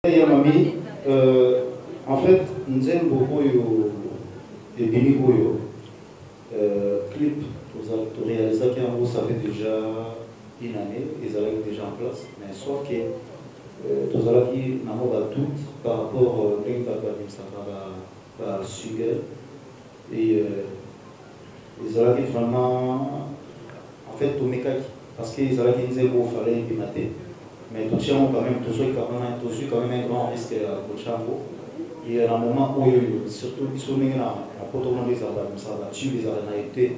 Mami, en fait, nous avons beaucoup de Binigoyo, clip, pour réaliser qu'en ça fait déjà une année, ils allaient déjà en place, mais sauf que nous avons qui n'avons pas tout par rapport à Sugar et ils allaient vraiment, en fait, tout mécanique, parce qu'ils allaient qu'ils aient beau fallait imprimer. Mais tout ça, quand même, quand même un grand risque à Bochambo. Et à un moment où, surtout, ils sont venus à Potomon des Arabes, ça va tuer les Aranaïtés,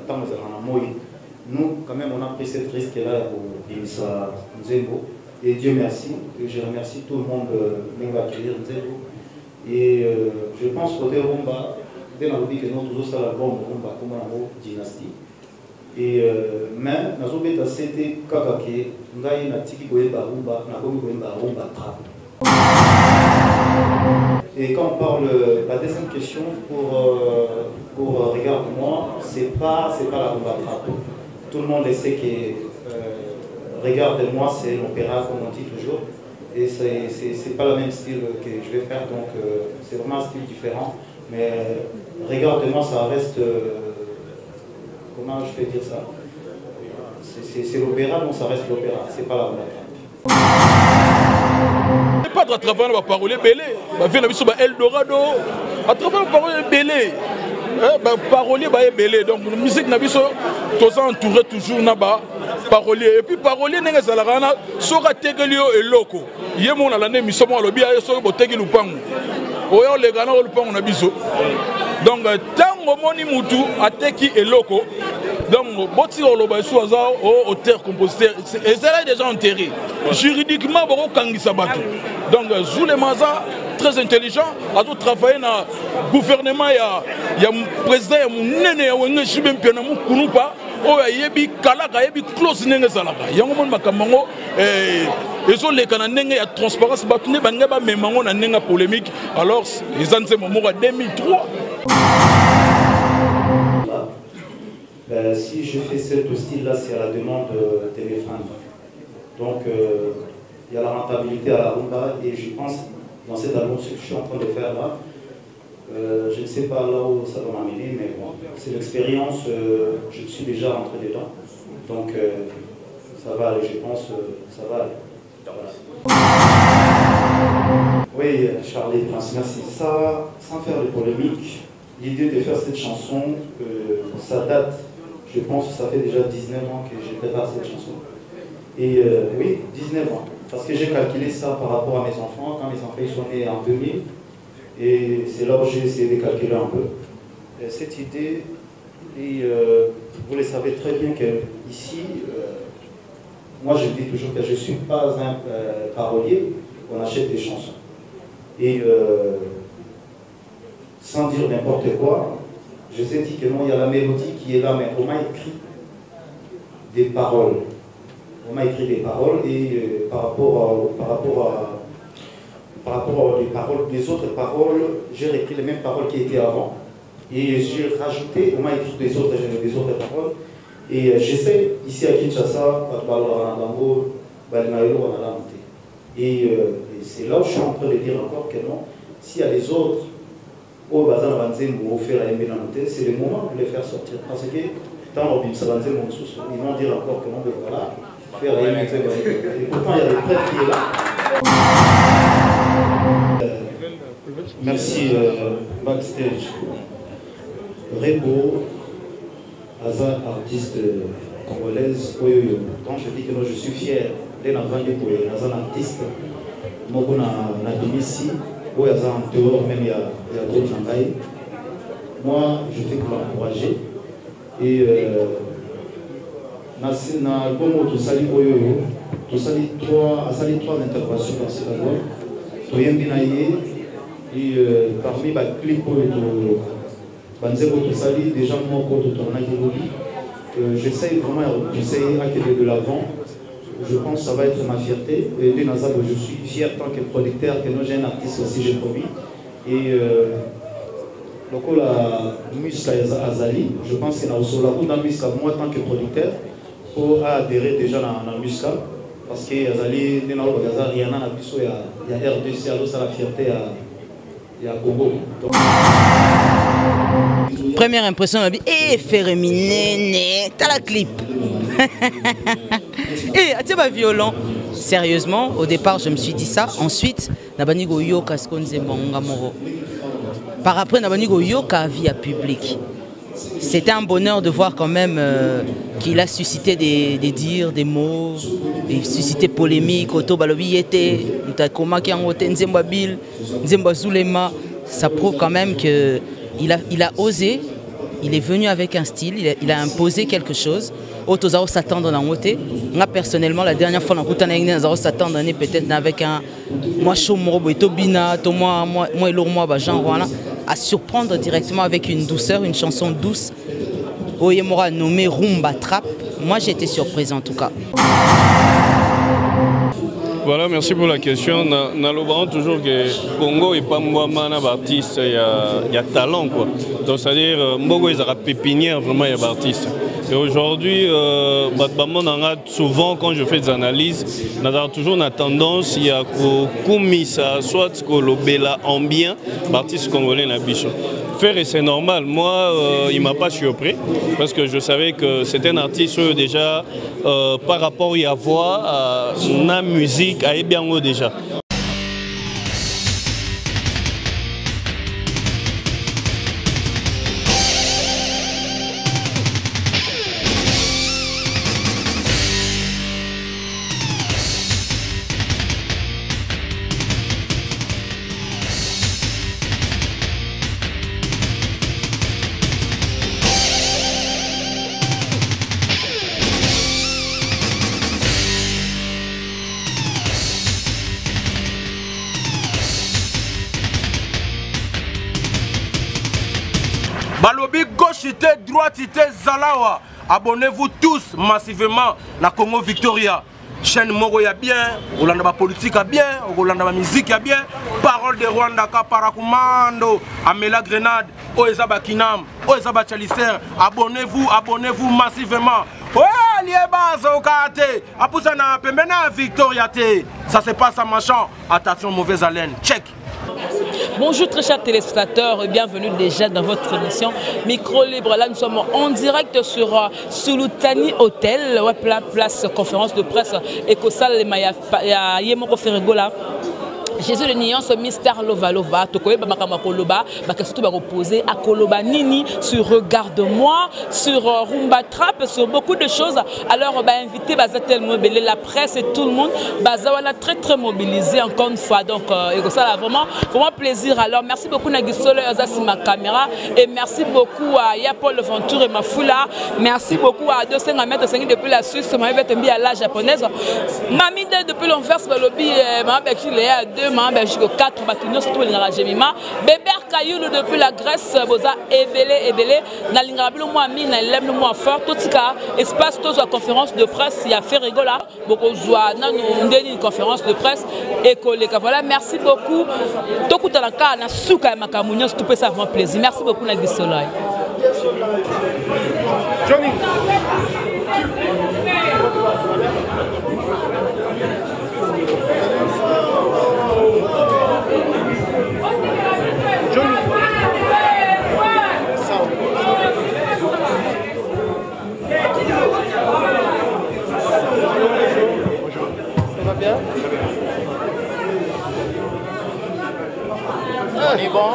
tant que nous, quand même, on a pris ce risque-là pour Bimsa Nzembo. Et Dieu merci, et je remercie tout le monde de m'accueillir Nzembo. Et je pense qu'au Rumba, dès qu'on dit que nous, toujours ça, la bombe Rumba, comme une dynastie. Et mais nous avons été assez kakake, nous avons été rumba, rumba trap. Et quand on parle, la deuxième question pour Regarde-moi, c'est pas la rumba trap. Tout le monde sait que Regarde-moi, c'est l'opéra comme on dit toujours. Et c'est pas le même style que je vais faire, donc c'est vraiment un style différent. Mais Regarde-moi, ça reste. Comment je peux dire ça? C'est l'opéra, donc ça reste l'opéra, c'est pas la rumba. Pas à travers la parole belé, Eldorado, à travers la parole belé, parolier belé, donc la musique n'a tous entouré toujours naba parolier et puis parolier n'est pas la sera tegelio et loco. Yémon à l'année misomo à l'obia et sur botegi lupangu. Oyo les gana au lupangu na biso. Donc tant moni mutu ateki et loco. Donc boti au loba sous hasard au auteur compositeur et ça est déjà enterré. Juridiquement boko kangisa bato. Donc Zoulé Maza très intelligent a tout travaillé dans le gouvernement il y a président il y a mon nene ya wenge shibem piana mu kunupa o yebi kalaka yebi close nenge salaka yango mon makamango ezo le kana nenge ya transparence batune banga ba memango na nenge polémique alors les anse momo en 2003. Si je fais ce style là, c'est à la demande de mes fans. Donc il y a la rentabilité à la rumba et je pense dans cet album ce que je suis en train de faire là, je ne sais pas là où ça va m'amener, mais bon, c'est l'expérience, je suis déjà rentré dedans, donc ça va aller, je pense, ça va aller. Voilà. Oui, Charlie Prince, merci. Ça, sans faire de polémique, l'idée de faire cette chanson, ça date, je pense que ça fait déjà 19 ans que je prépare cette chanson. Et oui, 19 ans. Parce que j'ai calculé ça par rapport à mes enfants, quand mes enfants ils sont nés en 2000. Et c'est là où j'ai essayé de calculer un peu. Cette idée, et, vous le savez très bien qu'ici, moi je dis toujours que je ne suis pas un parolier, on achète des chansons. Et sans dire n'importe quoi, je sais dire que non, il y a la mélodie qui est là, mais on m'a écrit des paroles. On m'a écrit des paroles et par rapport aux paroles, les autres paroles, j'ai réécrit les mêmes paroles qui étaient avant. Et j'ai rajouté, on m'a écrit des autres paroles. Et j'essaie, ici à Kinshasa, et c'est là où je suis en train de dire encore que non, s'il y a des autres, c'est le moment de les faire sortir. Parce que tant ils vont dire encore que non, voilà. Et pourtant, il y a des prêtres qui est là. Merci, backstage. Rebo, Aza, artiste congolaise. Quand je dis que non, je suis fier d'un artiste, moi, en dehors, même il y a d'autres gens. Moi, je fais que l'encourager. Et dans l'album, tu as trois interventions dans cet album. Et parmi les clips, déjà j'essaie vraiment d'aller de l'avant. Je pense que ça va être ma fierté. Et je suis fier tant que producteur, que j'ai un artiste aussi, j'ai produit. Et la Musca Azali, je pense que dans Musca, moi tant que producteur, pour adhérer déjà dans la Musca, parce que Yazali, il y a RDC, alors ça la fierté à Congo. Première impression, eh, Féréminé, t'as la clip. Eh, tu pas violent. Sérieusement, au départ, je me suis dit ça. Ensuite, Nabanigo Yoka, par après, Nabanigo Yoka via public. C'était un bonheur de voir quand même qu'il a suscité des dires, des mots, et suscité polémique. Oto Balobi était, Ntakoma qui a ôté Nzemba Bill, Nzemba Zulema. Ça prouve quand même qu'il a osé, il est venu avec un style, il a imposé quelque chose. Otozao s'attendre dans côté. Moi personnellement, la dernière fois, on a s'attendre peut-être avec un moi chaud morobo et tobina, moi et moi genre voilà, à surprendre directement avec une douceur, une chanson douce. Oyemora nommé Rumba Trap. Moi j'ai été surprise en tout cas. Voilà, merci pour la question. Nous toujours que Congo est pas moi artiste, il y a talent quoi. Donc c'est-à-dire Mbogo est à pépinière vraiment il y a artiste. Et aujourd'hui, souvent quand je fais des analyses, nous avons toujours une tendance il y a ça soit que le bela ambient, artiste congolais na bicho. Faire et c'est normal. Moi, il m'a pas surpris parce que je savais que c'était un artiste déjà par rapport à voix, à la musique, à bien déjà. Balobi gauchité, droitité, Zalawa. Abonnez-vous tous massivement à Congo Victoria. Chaîne Moro ya bien, Olanda politique a bien, Olanda musique a bien. Parole de Rwanda Parakumando, Amela Grenade, Oezaba Kinam, Oezaba Chalicer. Abonnez-vous massivement. Ouais, liebaz au kate. Apusana pembena Victoria te. Ça se passe à Machan. Attention mauvaise haleine. Check. Bonjour très chers téléspectateurs et bienvenue déjà dans votre émission Micro Libre. Là nous sommes en direct sur Sulutani Hotel, place conférence de presse Ekosal Maya Yemoko Ferregola. Jésus le Nian, ce mystère Lova, Tokoye Bamakama Koloba, surtout reposer à Koloba Nini sur Regarde-moi, sur Rumba Trap, sur beaucoup de choses. Alors, invité Bazatel Mobile, la presse et tout le monde, Bazawala très mobilisé encore une fois. Donc, ça a vraiment plaisir. Alors, merci beaucoup Nagisole Azasi ma caméra et merci beaucoup à Yapol Venture et ma foula. Merci beaucoup à 200 mètres depuis la Suisse, ma à la japonaise. Mamie depuis l'envers, le lobby, ma à 2. Jusqu'au 4 bâtiments, surtout les Rajemima. Bébert Kayoulou depuis la Grèce, Boza Ebele. Dans l'Ingrabilo, moi, Mina, l'aime le moins fort. Tout ce cas, espace, toute la conférence de presse, il y a fait rigola. Beaucoup de une conférence de presse et collègues. Voilà, merci beaucoup. Tout le monde a souka et makamounion, c'est tout ça vraiment plaisir. Merci beaucoup, Nagui Soleil. Johnny. Bien. On est bon.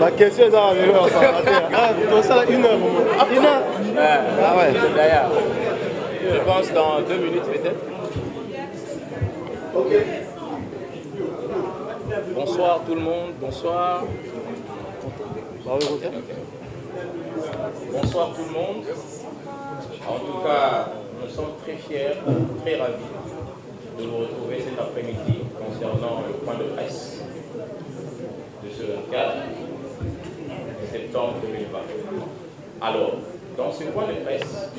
La question est dans la meilleure. Ça, une heure. Une heure. Ah ouais. D'ailleurs, je pense dans 2 minutes peut-être. Ok. Bonsoir tout le monde. Bonsoir. Bonsoir tout le monde. En tout cas, nous sommes très fiers, très ravis de vous retrouver cet après-midi concernant le point de presse de ce 24 septembre 2020. Alors, dans ce point de presse,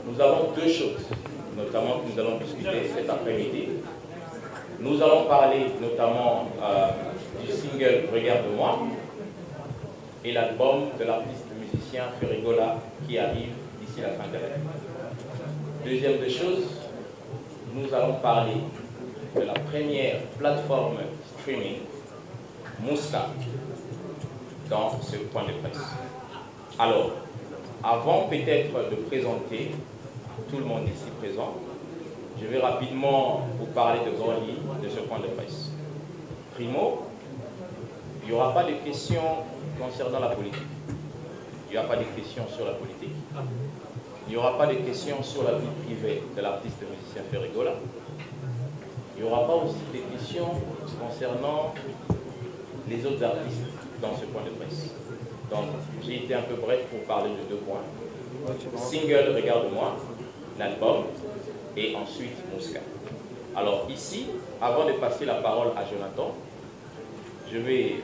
nous avons 2 choses, notamment que nous allons discuter cet après-midi. Nous allons parler notamment du single Regarde-moi et l'album de l'artiste musicien Ferregola qui arrive d'ici la fin de l'année. Deuxième des choses, nous allons parler de la première plateforme streaming, Mouska, dans ce point de presse. Alors, avant peut-être de présenter tout le monde ici présent, je vais rapidement vous parler de grandes lignes de ce point de presse. Primo, il n'y aura pas de questions concernant la politique. Il n'y aura pas de questions sur la politique. Il n'y aura pas de questions sur la vie privée de l'artiste musicien Ferregola. Il n'y aura pas aussi de questions concernant les autres artistes dans ce point de presse. Donc, j'ai été un peu bref pour parler de 2 points. Single, Regarde-moi, l'album, et ensuite Mouska. Alors ici, avant de passer la parole à Jonathan, je vais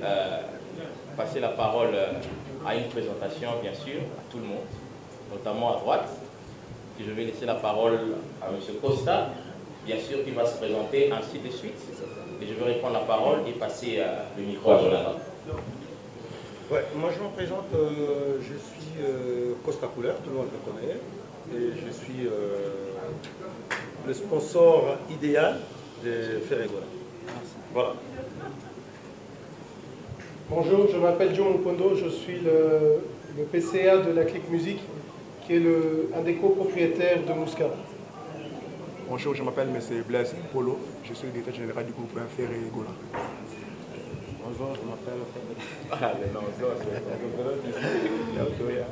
passer la parole à une présentation, bien sûr, à tout le monde, notamment à droite. Et je vais laisser la parole à M. Costa, bien sûr, qui va se présenter ainsi de suite. Et je vais reprendre la parole et passer le micro à Jonathan. Ouais, moi je me présente, je suis Costa Couleur, tout le monde me connaît, et je suis le sponsor idéal de Ferregola. Voilà. Bonjour, je m'appelle Joe Mopondo, je suis le PCA de la Click Music, qui est un des copropriétaires de Mouska. Bonjour, je m'appelle M. Blaise Polo, je suis le directeur général du groupe Ferregola. Bonjour, je m'appelle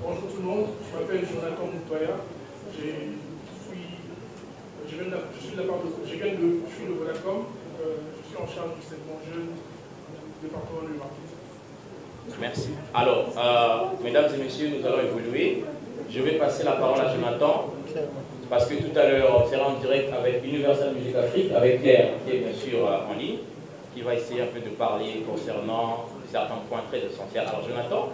Bonjour tout le monde, je m'appelle Jonathan Moutoya, je suis de Vodacom, je suis en charge du segment jeune du département du marketing. Merci. Alors, mesdames et messieurs, nous allons évoluer. Je vais passer la parole à Jonathan, parce que tout à l'heure, on sera en direct avec Universal Music Afrique, avec Claire, qui est bien sûr en ligne, qui va essayer un peu de parler concernant certains points très essentiels. Alors Jonathan,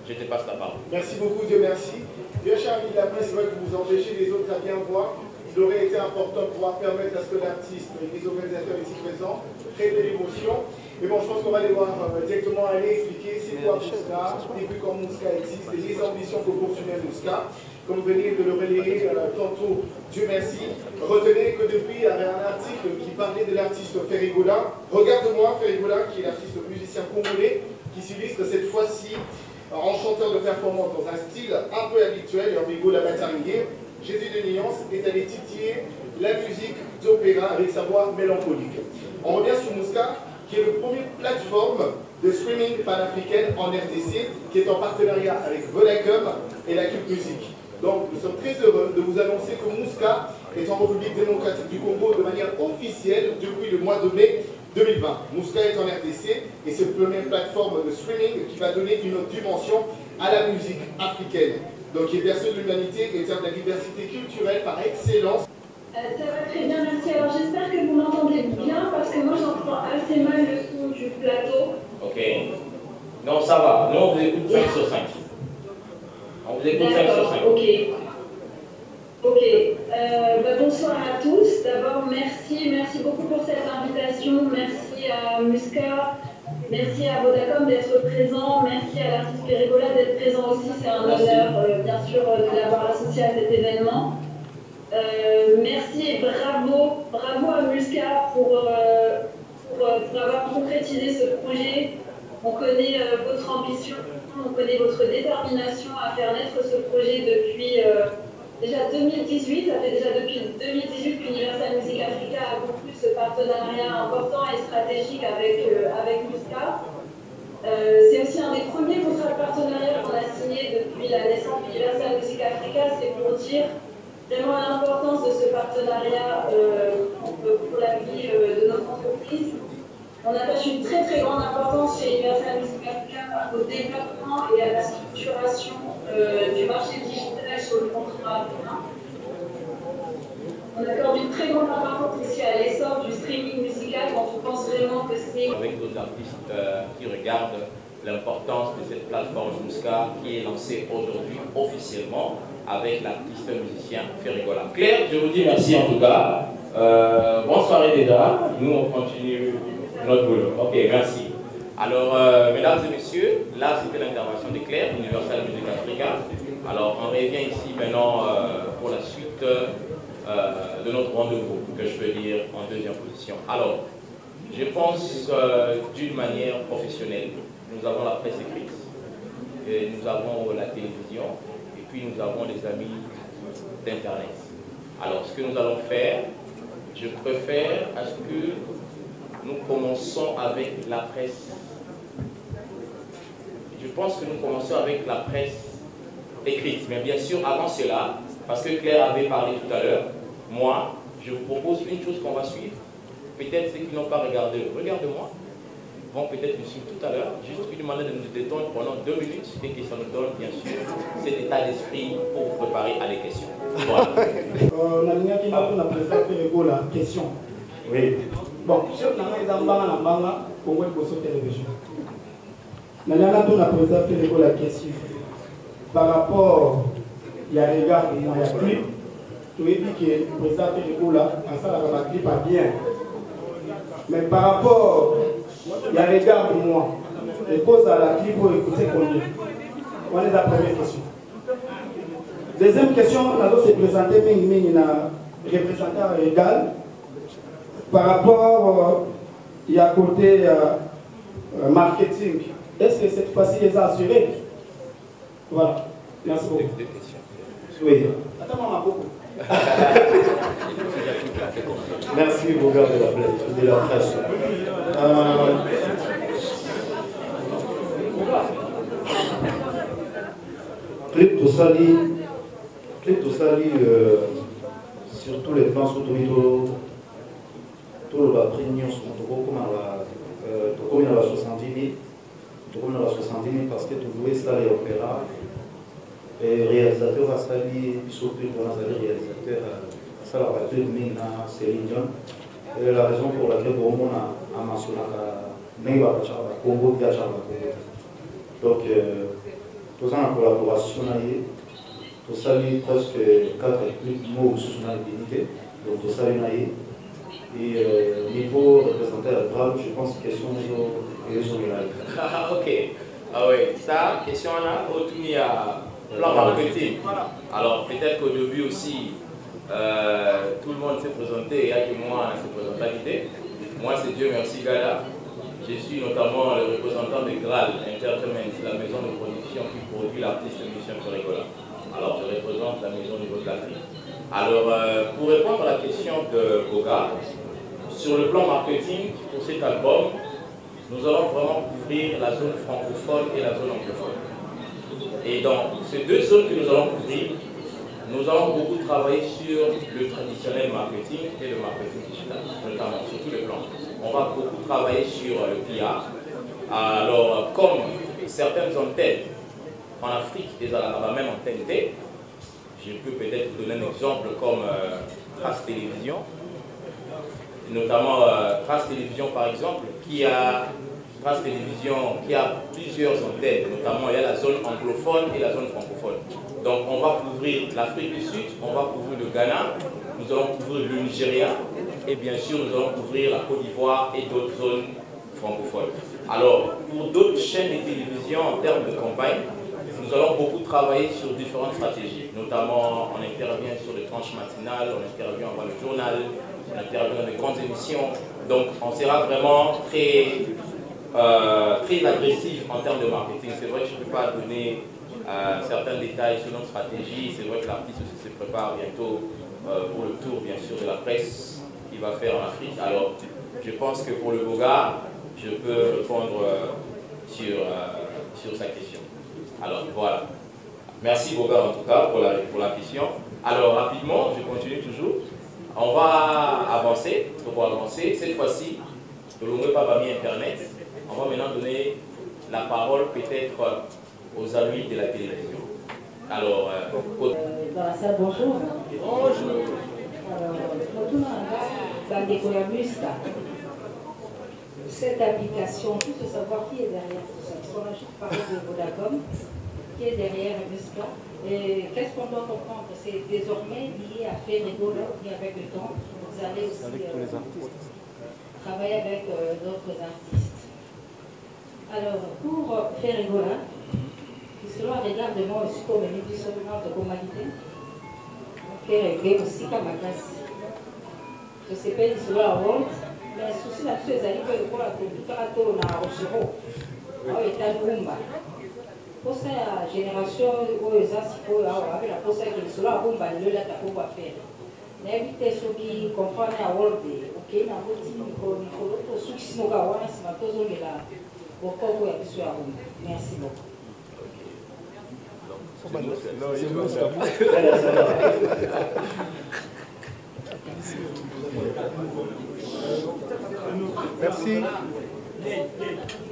je te passe la parole. Merci beaucoup, Dieu merci. Bien cher ami de la presse, c'est vrai que vous empêchez les autres à bien voir. Il aurait été important de pouvoir permettre à ce que l'artiste et les organisateurs ici présents créent de l'émotion. Mais bon, je pense qu'on va les voir directement aller expliquer c'est quoi Mouska, depuis quand Mouska existe et les ambitions que poursuivait Mouska. Comme vous venez de le relayer tantôt, Dieu merci. Retenez que depuis, il y avait un article qui parlait de l'artiste Ferregola. Regarde-moi, Ferregola, qui est l'artiste musicien congolais, qui s'illustre cette fois-ci en chanteur de performance dans un style un peu habituel, et en bigo la bataringue. Jésus de Nuance est allé titiller la musique d'opéra avec sa voix mélancolique. On revient sur Mouska, qui est le premier plateforme de streaming panafricaine en RDC, qui est en partenariat avec Vodacom et la Click Music. Donc nous sommes très heureux de vous annoncer que Mouska est en République démocratique du Congo de manière officielle depuis le mois de mai 2020. Mouska est en RDC et c'est la première plateforme de streaming qui va donner une autre dimension à la musique africaine. Donc qui est berceau de l'humanité et de la diversité culturelle par excellence. Ça va très bien, merci. Alors j'espère que vous m'entendez bien parce que moi j'entends assez mal le son du plateau. Ok. Non, ça va. Nous on vous écoute 5 sur 5. On vous écoute 5 sur 5. Ok. Bonsoir à tous. D'abord, merci beaucoup pour cette invitation. Merci à Mouska, merci à Vodacom d'être présent, merci à l'artiste Ferregola d'être présent aussi. C'est un honneur, bien sûr, de l'avoir associé à cet événement. Merci et bravo à Mouska pour avoir concrétisé ce projet. On connaît votre ambition, on connaît votre détermination à faire naître ce projet depuis déjà 2018. Ça fait déjà depuis 2018 qu'Universal Music Africa a conclu ce partenariat important et stratégique avec Mouska. C'est aussi un des premiers contrats de partenariat qu'on a signé depuis la naissance d'Universal Music Africa. C'est pour dire vraiment l'importance de ce partenariat pour la vie de notre entreprise. On attache une très grande importance chez Universal Music Africa au développement et à la structuration du marché digital sur le continent africain. On accorde une très grande importance aussi à l'essor du streaming musical quand on pense vraiment que c'est... Avec d'autres artistes qui regardent l'importance de cette plateforme Mouska qui est lancée aujourd'hui officiellement avec l'artiste musicien Ferregola. Claire, je vous dis merci en tout cas. Bonne soirée déjà. Nous on continue notre boulot. Ok, merci. Alors, mesdames et messieurs, là c'était l'intervention de Claire, Universal Music Africa. Alors, on revient ici maintenant pour la suite de notre rendez-vous, que je peux dire en deuxième position. Alors, je pense d'une manière professionnelle. Nous avons la presse écrite, et nous avons la télévision, et puis nous avons les amis d'Internet. Alors, ce que nous allons faire, je préfère à ce que nous commençons avec la presse. Je pense que nous commençons avec la presse écrite. Mais bien sûr, avant cela, parce que Claire avait parlé tout à l'heure, moi, je vous propose une chose qu'on va suivre. Peut-être ceux qui n'ont pas regardé, regardez-moi, vont peut-être nous suivre tout à l'heure. Juste une manière de nous détendre pendant 2 minutes et que ça nous donne, bien sûr, cet état d'esprit pour vous préparer à des questions. Voilà. On a présenté la question. Oui. Bon, chef Nanga Congo Télévision. Maintenant, on a présenté la question. Par rapport, il y a des gars, il y a un clip. Tu as dit que le président Férégo là, en ça, la clip pas bien. Mais par rapport, il y a des gars pour moi. Je pose à la clip pour écouter combien. On est la première question. Deuxième question, on a se présenter un représentant égal. Par rapport, il y a côté marketing. Est-ce que cette fois-ci, ils ont assuré? Voilà. Merci beaucoup. Oui. Attends, maman, beaucoup. Merci, Boga de la presse. Clip de Sali, sur tous les plans, sur tout le prix, comme on a 70 000, parce que tu jouais ça les opéras. Et réalisateur à Sali, surtout dans les réalisateurs, ça la partie de Mina, Céline Dion. Et la raison pour laquelle on a mentionné Neiva Congo, donc, tout ça en collaboration, tout ça presque 4 mots sur son dignité, donc tout ça et niveau représentant je pense que question ok. Ah oui, ça, question là, autour à plan marketing. Alors peut-être qu'au début aussi, tout le monde s'est présenté, il y a que moi qui s'est présenté. Moi c'est Dieu merci Gala. Je suis notamment le représentant de Graal Entertainment, la maison de production qui produit l'artiste Michel Ferregola. Alors je représente la maison du Haut-Afrique. Alors pour répondre à la question de Boga, sur le plan marketing pour cet album, nous allons vraiment couvrir la zone francophone et la zone anglophone. Et dans ces deux zones que nous allons couvrir, nous allons beaucoup travailler sur le traditionnel marketing et le marketing digital, notamment sur tous les plans. On va beaucoup travailler sur le PR. Alors, comme certaines antennes en Afrique, et à la même antenne T, je peux peut-être vous donner un exemple comme Trace Télévision, notamment Trace Télévision par exemple, qui a Trace Télévision qui a plusieurs antennes, notamment il y a la zone anglophone et la zone francophone. Donc on va couvrir l'Afrique du Sud, on va couvrir le Ghana, nous allons couvrir le Nigeria et bien sûr nous allons couvrir la Côte d'Ivoire et d'autres zones francophones. Alors pour d'autres chaînes de télévision en termes de campagne, nous allons beaucoup travailler sur différentes stratégies, notamment on intervient sur les tranches matinales, on intervient avant le journal, on intervient dans les grandes émissions, donc on sera vraiment très agressif en termes de marketing. C'est vrai que je ne peux pas donner certains détails sur notre stratégie, c'est vrai que l'artiste aussi se prépare bientôt pour le tour bien sûr de la presse qu'il va faire en Afrique. Alors je pense que pour le Boga, je peux répondre sur sa question. Alors voilà. Merci Boga en tout cas pour la question. Alors rapidement, je continue toujours. On va avancer. Pour avancer, cette fois-ci, de l'Ombre Pavami Internet, on va maintenant donner la parole peut-être aux amis de la télévision. Alors, dans la salle, bonjour. Bonjour. Cette application, tout ce savoir qui est derrière tout ça. Parce qu'on a juste parlé de Vodacom, qui est derrière Musca. Et qu'est-ce qu'on doit comprendre? C'est désormais lié à Ferregola, lié avec le temps. Vous allez aussi avec tous les artistes. Travailler avec d'autres artistes. Alors, pour Ferregola, qui sera un regard de moi aussi comme une seulement de communauté, faire aider aussi comme Makasi. Je sais pas si c'est la honte, mais le souci là-dessus, c'est que pour la computer à tout, on a Rochero. On est à Rumba. Pour sa génération, avec la poste qui est sur la Rumba, le là, tu peux faire. N'invitez ceux qui comprennent la honte, ok, n'a pas dit Nicolas, ceux qui sont là, c'est ma chose, on est là. Beaucoup de sur la Rumba. Merci beaucoup. Merci.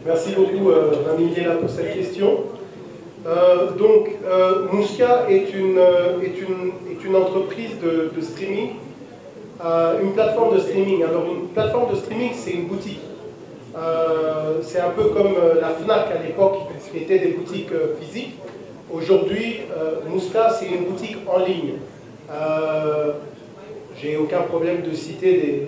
Merci beaucoup, Rami Liela, pour cette question. Mouska est une entreprise de streaming, une plateforme de streaming. Alors, une plateforme de streaming, c'est une boutique. C'est un peu comme la FNAC à l'époque, qui était des boutiques physiques. Aujourd'hui, Mouska, c'est une boutique en ligne. J'ai aucun problème de citer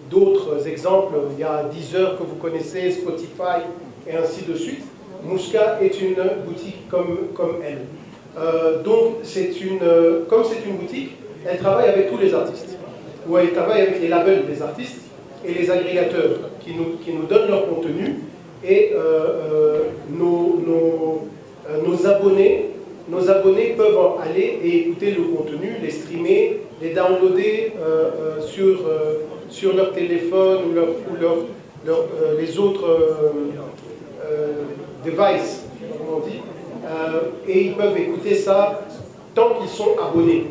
d'autres exemples. Il y a Deezer que vous connaissez, Spotify et ainsi de suite. Mouska est une boutique comme elle. Donc, comme c'est une boutique, elle travaille avec tous les artistes. Ou elle travaille avec les labels des artistes et les agrégateurs qui nous donnent leur contenu. Et nos abonnés peuvent aller et écouter le contenu, les streamer, les downloader sur leur téléphone ou les autres devices, comme on dit, et ils peuvent écouter ça tant qu'ils sont abonnés.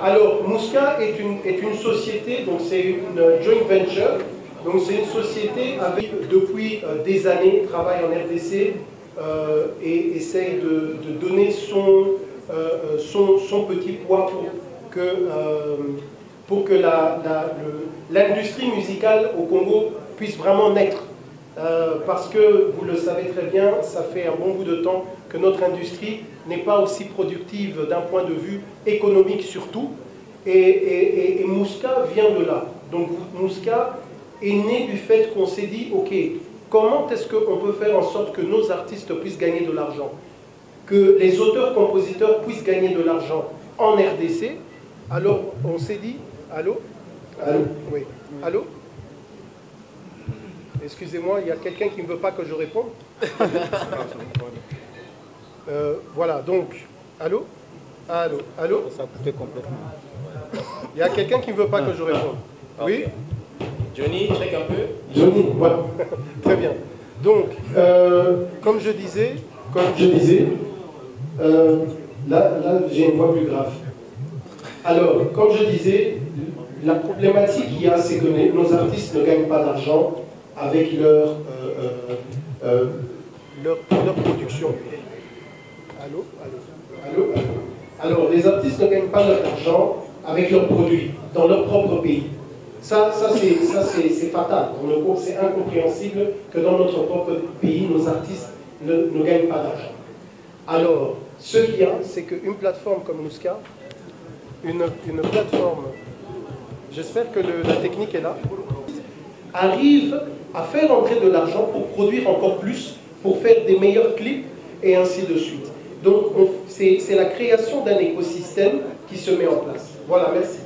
Alors, Mouska est une société, donc c'est une joint venture, donc c'est une société avec, depuis des années, travaille en RDC, et essaye de donner son petit poids pour que l'industrie musicale au Congo puisse vraiment naître. Parce que, vous le savez très bien, ça fait un bon bout de temps que notre industrie n'est pas aussi productive d'un point de vue économique surtout. Et Mouska vient de là. Donc Mouska est né du fait qu'on s'est dit, ok, comment est-ce qu'on peut faire en sorte que nos artistes puissent gagner de l'argent, que les auteurs-compositeurs puissent gagner de l'argent en RDC? Alors, on s'est dit... Allô? Allô? Oui. Allô? Excusez-moi, il y a quelqu'un qui ne veut pas que je réponde? Voilà, donc... Allô? Allô? Allô? Ça a coupé complètement. Il y a quelqu'un qui ne veut pas que je réponde. Oui? Johnny, check un peu. Johnny, voilà. Très bien. Donc, comme je disais, là j'ai une voix plus grave. Alors, comme je disais, la problématique qu'il y a, c'est que nos artistes ne gagnent pas d'argent avec leur production. Allô? Allô? Allô? Alors, les artistes ne gagnent pas leur argent avec leurs produits, dans leur propre pays. Ça c'est fatal. C'est incompréhensible que dans notre propre pays, nos artistes ne gagnent pas d'argent. Alors, ce qu'il y a, c'est qu'une plateforme comme Mouska, une plateforme, j'espère que la technique est là, arrive à faire entrer de l'argent pour produire encore plus, pour faire des meilleurs clips et ainsi de suite. Donc, c'est la création d'un écosystème qui se met en place. Voilà, merci.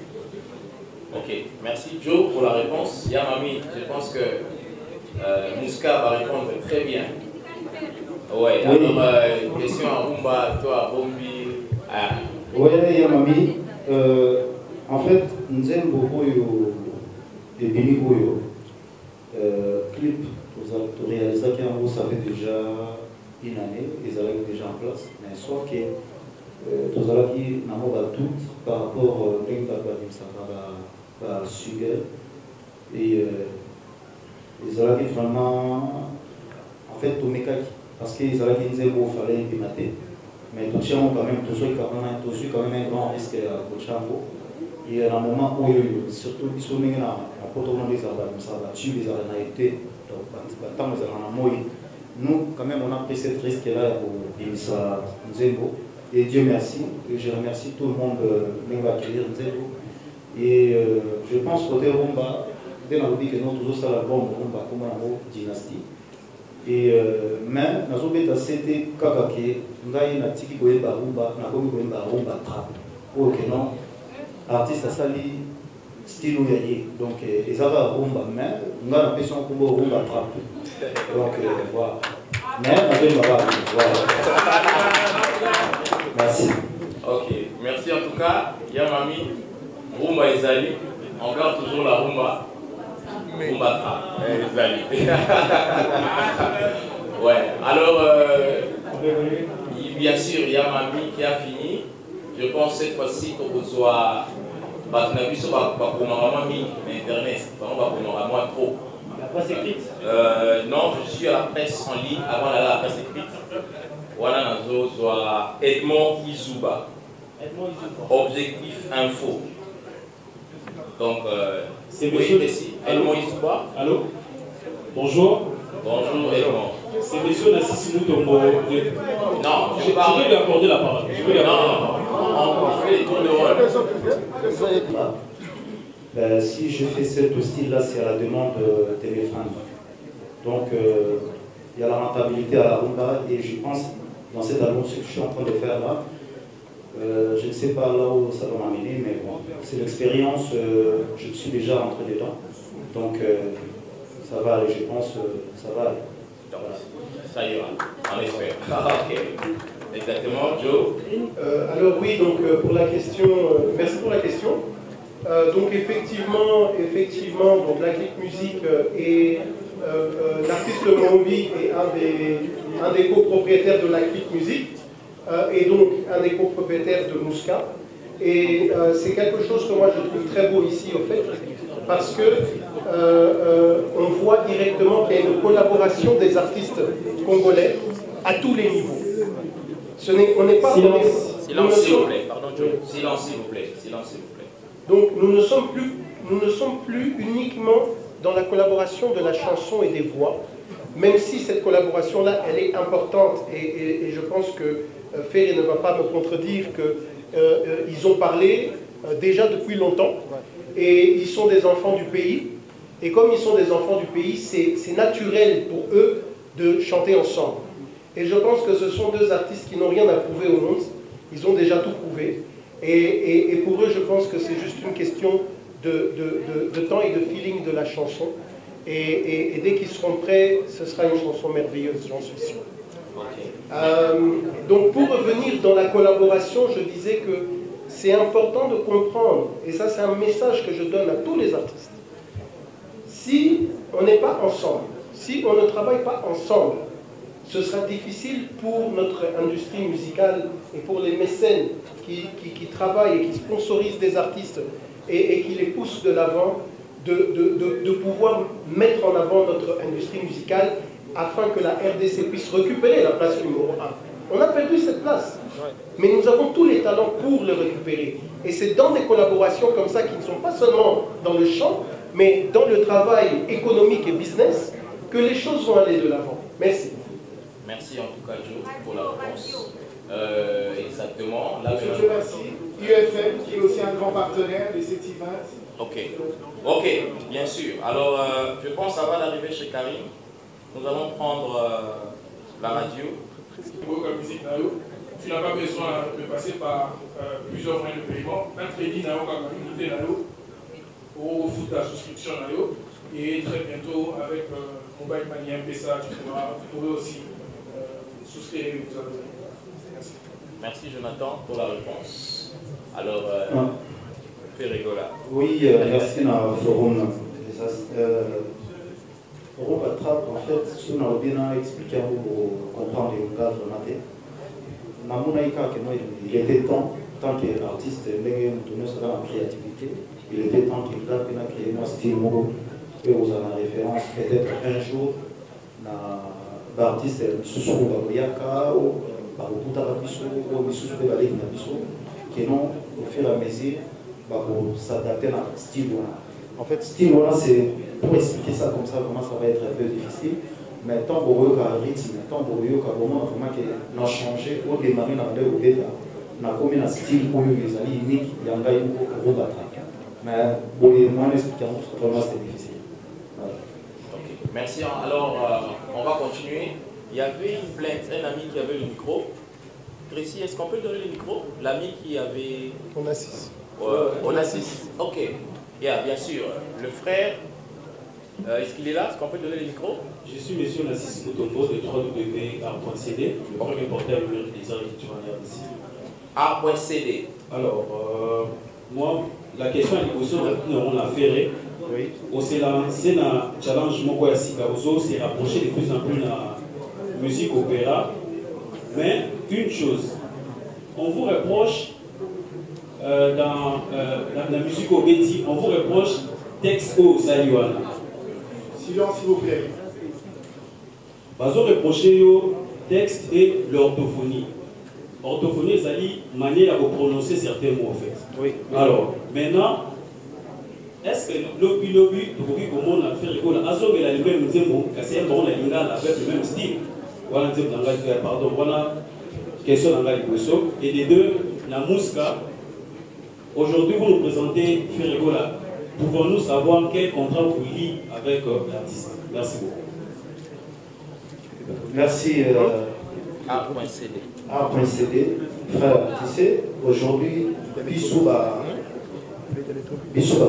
Ok, merci Joe pour la réponse. Yamami, je pense que Mouska va répondre très bien. Ouais, oui. Alors, question à Rumba, toi, à Bombi. Oui, Yamami. En fait, nous aimons beaucoup les Binigoyo. Clip, pour réaliser qu'en ça fait déjà une année, ils allaient déjà en place. Mais sauf que nous allons dire tout par rapport à Sugar. Et ils allaient vraiment, en fait, tout mécanique. Parce qu'ils allaient dire qu'il fallait imprimer. Mais tout ça, quand même, tout ça, quand même un grand risque à Kochambo. Et à un moment où, surtout, ils sont venus à des nous, quand même, on a pris cette risque-là pour Insa Nzembo. Et Dieu merci. Et je remercie tout le monde de m'accueillir Nzembo. Et je pense qu'au Rumba, dès qu'on dit que nous, toujours ça, la bombe Rumba, comme un mot dynastie. Et même dans un c'était kakake ngai na tiki koyeba rumba na komi koyeba rumba trap pour que non artiste a sali style yaye donc les ara rumba mais ngai na personne ko rumba trap donc voilà mais on va voilà merci. Ok, merci en tout cas Yamami rumba ezali on garde toujours la rumba. Ouais, alors, bien sûr, il y a Mami qui a fini. Je pense cette fois-ci que vous soyez. Parce que nous avons pas mais Internet, on va pour moi trop. La presse écrite non, je suis à la presse en ligne avant d'aller à la presse écrite. Voilà, nous avons Edmond Izuba. Objectif Info. Donc, c'est monsieur ici. Edmond Izuba. Allô? Bonjour. Bonjour Edmond. C'est monsieur Nassisi Moutombo. Non, je vais lui accorder la parole. On fait les tours de rôle. Si je fais ce style-là, c'est à la demande de mes fans. Donc, il y a la rentabilité à la rumba et je pense, dans cet album, ce que je suis en train de faire là, je ne sais pas là où ça va m'amener, mais bon, c'est l'expérience, je suis déjà rentré dedans. Donc, ça va aller, je pense, ça va aller. Voilà. Ça ira, on espère. Ok. Exactement, Joe. Alors oui, donc pour la question, merci pour la question. Donc effectivement, donc la clique musique et l'artiste Mombi est un des copropriétaires de la clique musique et donc un des copropriétaires de Mouska. Et c'est quelque chose que moi je trouve très beau ici au fait, parce que on voit directement qu'il y a une collaboration des artistes congolais à tous les niveaux. On n'est pas... Silence s'il vous plaît, pardon Joe. Silence s'il vous plaît, silence s'il vous plaît. Donc nous ne sommes plus uniquement dans la collaboration de la chanson et des voix, même si cette collaboration-là, elle est importante et je pense que Ferry ne va pas me contredire qu'ils ont parlé déjà depuis longtemps et ils sont des enfants du pays. Et comme ils sont des enfants du pays, c'est naturel pour eux de chanter ensemble. Et je pense que ce sont deux artistes qui n'ont rien à prouver au monde. Ils ont déjà tout prouvé. Et pour eux, je pense que c'est juste une question de temps et de feeling de la chanson. Et dès qu'ils seront prêts, ce sera une chanson merveilleuse, j'en suis sûr. Donc pour revenir dans la collaboration, je disais que c'est important de comprendre, et ça c'est un message que je donne à tous les artistes. Si on n'est pas ensemble, si on ne travaille pas ensemble, ce sera difficile pour notre industrie musicale et pour les mécènes qui travaillent et qui sponsorisent des artistes et qui les poussent de l'avant, de pouvoir mettre en avant notre industrie musicale afin que la RDC puisse récupérer la place numéro 1. On a perdu cette place, mais nous avons tous les talents pour le récupérer. Et c'est dans des collaborations comme ça qui ne sont pas seulement dans le chant, mais dans le travail économique et business, que les choses vont aller de l'avant. merci. Merci en tout cas Joe pour la réponse. Exactement. Là, je remercie UFM qui est aussi un grand partenaire des CETIVAT. Ok, bien sûr. Alors je pense avant d'arriver chez Karim, nous allons prendre la radio. Tu n'as pas besoin de passer par plusieurs moyens de paiement. Un crédit n'a aucun communauté au foot la souscription et très bientôt avec Mobile Money M-Pesa, tu pourras aussi souscrire et vous abonner. Merci. Merci Jonathan pour la réponse. Alors, Ferregola. Oui, merci na forum. Forum attrape en fait, ce qu'on a bien expliqué pour comprendre le cadre matin. Il était temps, tant qu'artiste, en créativité, il était temps qu'il a créé un style et vous en avez référence peut-être un jour l'artiste sous Baboyaka ou Baboutarabiso ou sous Baboyaka qui non au fur et à mesure pour s'adapter à un style. En fait, style, c'est pour expliquer ça comme ça, vraiment ça va être un peu difficile. Mais tant pour eux qu'à rythme, tant pour eux qu'à moment vraiment qu'on a changé, au démarrer dans le début, on a commis un style où les alliés uniques, il y a un gars qui est mais pour les moins expliquer, vraiment c'est difficile. Voilà. Ok. Merci. Alors, on va continuer. Il y avait une plainte, un ami qui avait le micro. Tracy, est-ce qu'on peut donner le micro? L'ami qui avait... On a 6. On a 6. Ok. Yeah, bien sûr. Le frère, est-ce qu'il est là? Est-ce qu'on peut donner le micro? Je suis M. Nassis Moutombo de www.art.cd, le premier portail des arts étudiants ici. Art.cd. Alors, moi, la question est que on a fait. On s'est lancé dans un challenge Moko Sikaozo, s'est rapproché de plus en plus de la musique opéra. Mais une chose, on vous reproche dans la musique au Betty, on vous reproche texte au Sayuana. Silence s'il vous plaît. Vous reprochez le texte et l'orthophonie. Orthophonie, c'est une manière de prononcer certains mots en fait. Oui. Alors, maintenant, est-ce que l'objet, comment on a fait l'école, il a le même mots, c'est un avec le même style. Voilà, pardon, voilà, question dans la et les deux, la Mouska. Aujourd'hui, vous nous présentez Ferregola. Pouvons-nous savoir quel contrat vous lie avec l'artiste? Merci beaucoup. Merci. Art.cd. Art.cd, frère Tissé, aujourd'hui, Bissouba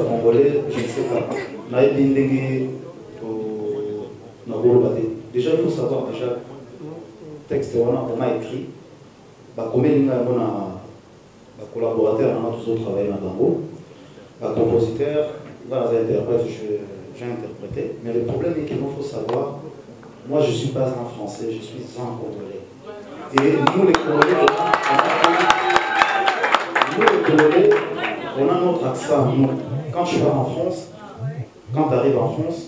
congolais, je ne sais pas. Déjà, il faut savoir, déjà, texte, on a écrit, combien de collaborateurs, on a tous travaillé dans Bango, compositeur, j'ai interprété, mais le problème est qu'il faut savoir, moi je ne suis pas un Français, je suis un Congolais. Et nous les Congolais, on a notre accent. Nous, quand je pars en France, quand tu arrives en France,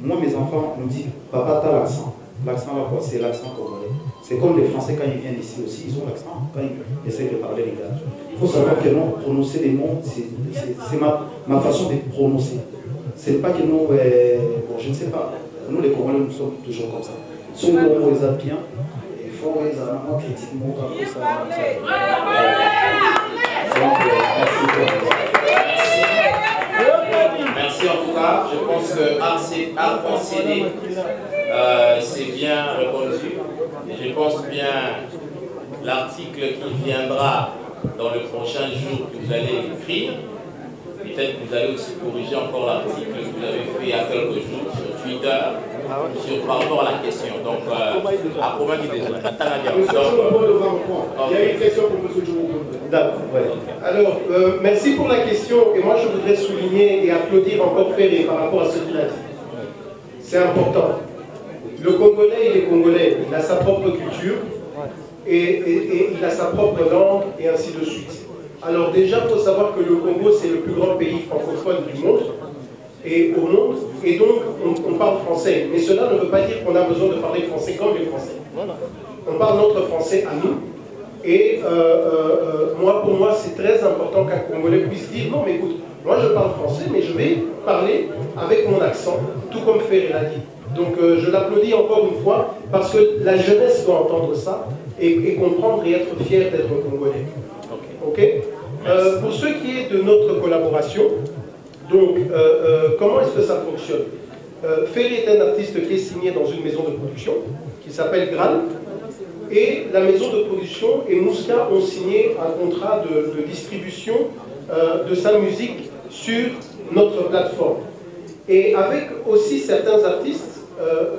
moi mes enfants me disent, papa, t'as l'accent. L'accent là quoi? C'est l'accent congolais. C'est comme les Français quand ils viennent ici aussi, ils ont l'accent quand ils essaient de parler les gars. Il faut savoir que non, prononcer les mots, c'est ma façon de prononcer. C'est pas que nous, bon, je ne sais pas, nous les Congolais nous sommes toujours comme ça. Si on les a bien, il faut les avoir critiquement comme ça. Merci en tout cas. Je pense que Art.cd c'est bien répondu. Je pense bien l'article qui viendra dans le prochain jour que vous allez écrire. Peut-être que vous allez aussi corriger encore l'article que vous avez fait il y a quelques jours sur Twitter par rapport à la question. Donc, à comment dire déjà? Il y a une question pour M. Djoumou. D'accord. Alors, merci pour la question. Et moi, je voudrais souligner et applaudir encore Ferré par rapport à ce qu'il a dit. C'est important. Le Congolais, il est Congolais. Il a sa propre culture et il a sa propre langue et ainsi de suite. Alors déjà, il faut savoir que le Congo, c'est le plus grand pays francophone du monde et au monde. Et donc, on parle français. Mais cela ne veut pas dire qu'on a besoin de parler français comme les Français. On parle notre français à nous. Et pour moi, c'est très important qu'un Congolais puisse dire, non mais écoute, moi je parle français, mais je vais parler avec mon accent, tout comme Ferré l'a dit. Donc je l'applaudis encore une fois, parce que la jeunesse doit entendre ça, et comprendre et être fier d'être Congolais. Ok. Pour ce qui est de notre collaboration, donc comment est-ce que ça fonctionne? Ferré est un artiste qui est signé dans une maison de production, qui s'appelle Graal. Et la maison de production et Mouska ont signé un contrat de distribution de sa musique sur notre plateforme. Et avec aussi certains artistes,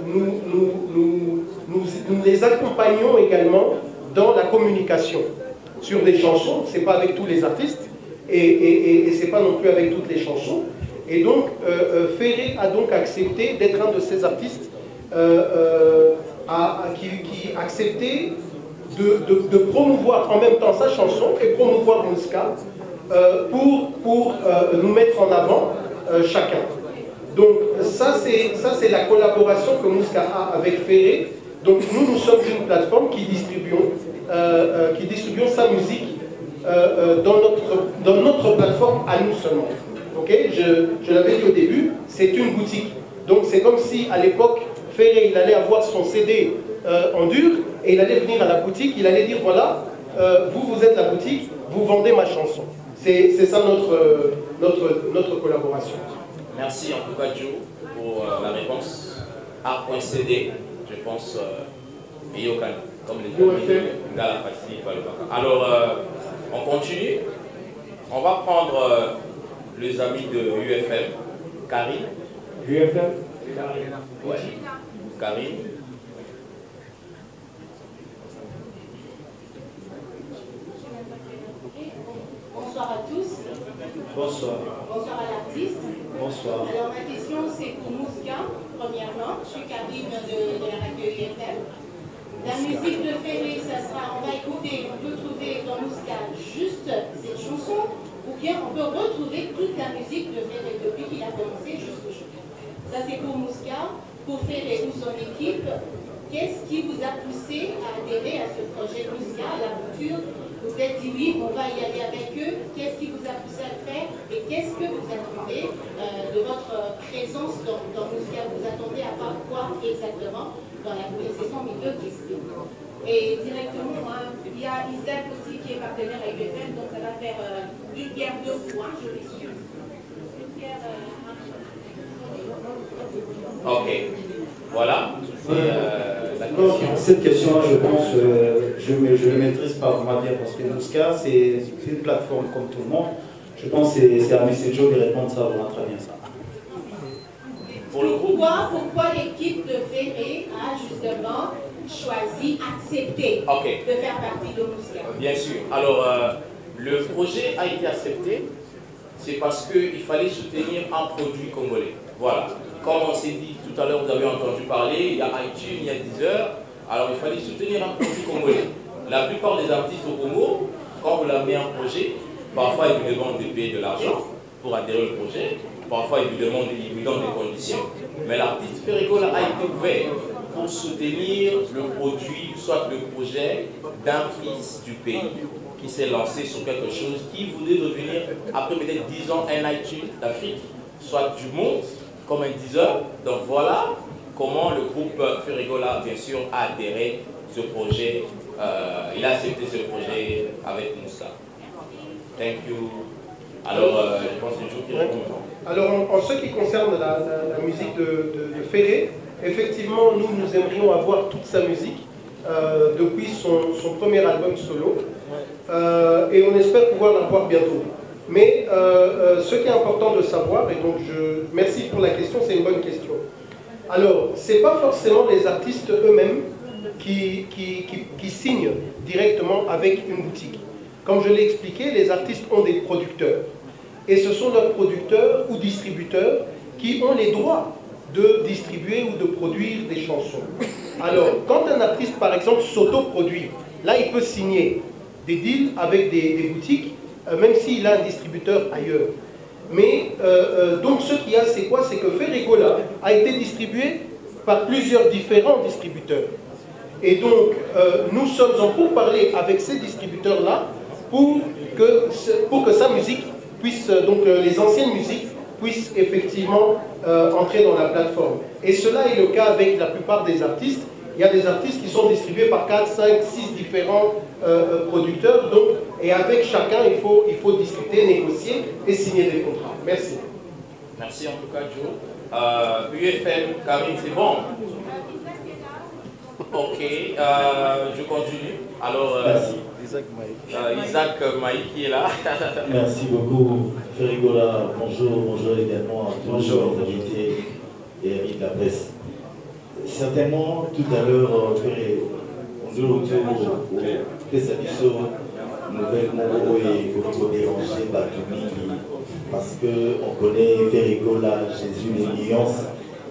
nous les accompagnons également dans la communication sur des chansons. Ce n'est pas avec tous les artistes et ce n'est pas non plus avec toutes les chansons. Et donc, Ferré a donc accepté d'être un de ces artistes qui acceptait de promouvoir en même temps sa chanson et promouvoir Mouska pour nous mettre en avant chacun. Donc ça c'est la collaboration que Mouska a avec Ferré. Donc nous sommes une plateforme qui distribuons sa musique dans notre plateforme à nous seulement. Okay, je l'avais dit au début, c'est une boutique. Donc c'est comme si à l'époque Ferré, il allait avoir son CD en dur et il allait venir à la boutique, il allait dire voilà, vous êtes la boutique, vous vendez ma chanson. C'est ça notre collaboration. Merci en tout cas Joe pour la réponse. A.CD, je pense, Yokan, comme les amis, Ngala Fassi, alors, on continue. On va prendre les amis de UFM. Karine. UFM. Ouais. Karine. Bonsoir à tous. Bonsoir. Bonsoir à l'artiste. Bonsoir. Alors ma question c'est pour Mouska, premièrement. Je suis Karine de la radio UFM. La musique de Ferré, ça sera, on va écouter, on peut trouver dans Mouska juste cette chanson, ou bien on peut retrouver toute la musique de Ferré depuis qu'il a commencé jusqu'aujourd'hui. Ça c'est pour Mouska, pour Ferré ou son équipe. Qu'est-ce qui vous a poussé à adhérer à ce projet Mouska, à l'aventure? Vous êtes dit oui, on va y aller avec eux. Qu'est-ce qui vous a poussé à le faire et qu'est-ce que vous attendez de votre présence dans Mouska? Vous attendez à part quoi exactement dans la nouvelle saison? Mes deux questions. Et directement, il y a Isaac aussi qui est partenaire avec BFM, donc ça va faire une guerre de points, je suis sûre. Une guerre. Ok, voilà. La question. Cette question-là, je pense, je ne maîtrise pas vraiment bien parce que Mouska, c'est une plateforme comme tout le monde. Je pense que c'est à M. Joe de répondre ça vraiment très bien ça. Pour le groupe. Pourquoi l'équipe de Ferré a justement choisi, accepté de faire partie de Mouska? Bien sûr. Alors, le projet a été accepté, c'est parce qu'il fallait soutenir un produit congolais. Voilà. Comme on s'est dit tout à l'heure, vous avez entendu parler, il y a iTunes, il y a Deezer. Alors, il fallait soutenir un produit congolais. La plupart des artistes au Congo, quand vous l'amenez un projet, parfois ils vous demandent de payer de l'argent pour adhérer au projet. Parfois ils vous donnent des conditions. Mais l'artiste Ferregola a été ouvert pour soutenir le produit, soit le projet d'un fils du pays qui s'est lancé sur quelque chose qui voulait devenir, après peut-être 10 ans, un iTunes d'Afrique, soit du monde, comme un Deezer. Donc voilà comment le groupe Ferregola, bien sûr, a adhéré à ce projet. Il a accepté ce projet avec Moussa. Thank you. Alors, je pense que c'est Joe qui répond. Alors, en ce qui concerne la musique de Ferré, effectivement, nous aimerions avoir toute sa musique depuis son premier album solo. Et on espère pouvoir l'avoir bientôt. Mais ce qui est important de savoir, et donc merci pour la question, c'est une bonne question. Alors, ce n'est pas forcément les artistes eux-mêmes qui signent directement avec une boutique. Comme je l'ai expliqué, les artistes ont des producteurs. Et ce sont leurs producteurs ou distributeurs qui ont les droits de distribuer ou de produire des chansons. Alors, quand un artiste, par exemple, s'auto-produit, là, il peut signer des deals avec des boutiques, même s'il a un distributeur ailleurs. Mais, donc, ce qu'il y a, c'est quoi? C'est que Ferregola a été distribué par plusieurs différents distributeurs. Et donc, nous sommes en pourparlers avec ces distributeurs-là pour que sa musique puisse, donc les anciennes musiques puissent effectivement entrer dans la plateforme. Et cela est le cas avec la plupart des artistes. Il y a des artistes qui sont distribués par 4, 5, 6 différents producteurs. Donc, et avec chacun, il faut discuter, négocier et signer des contrats. Merci. Merci en tout cas, Joe. UFM, Karine, c'est bon? Ok, je continue. Alors, merci. Isaac Maï qui est là. Merci beaucoup, Ferregola. Bonjour également à tous les invités et amis de la presse. Certainement, tout à l'heure, on dit autour des abisso, nouvelle Moro et Coco dérangé parce qu'on connaît Ferregola, Jésus, les nuances,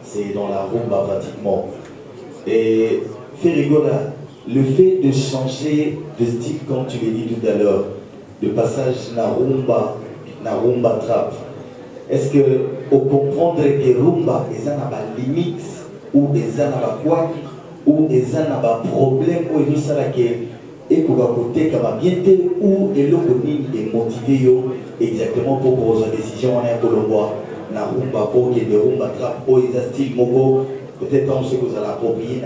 c'est dans la rumba pratiquement. Et Ferregola, le fait de changer de style, comme tu l'as dit tout à l'heure, de passage na rumba trap, est-ce que au comprendre que rumba est une limite ou est un quoi ou est un problème ou est ça que et pour côté comme bien ou est est motivé exactement pour poser une décision en un colombois na rumba pour que des rumba trap ou est un style mogo. Peut-être on sait que vous allez approprier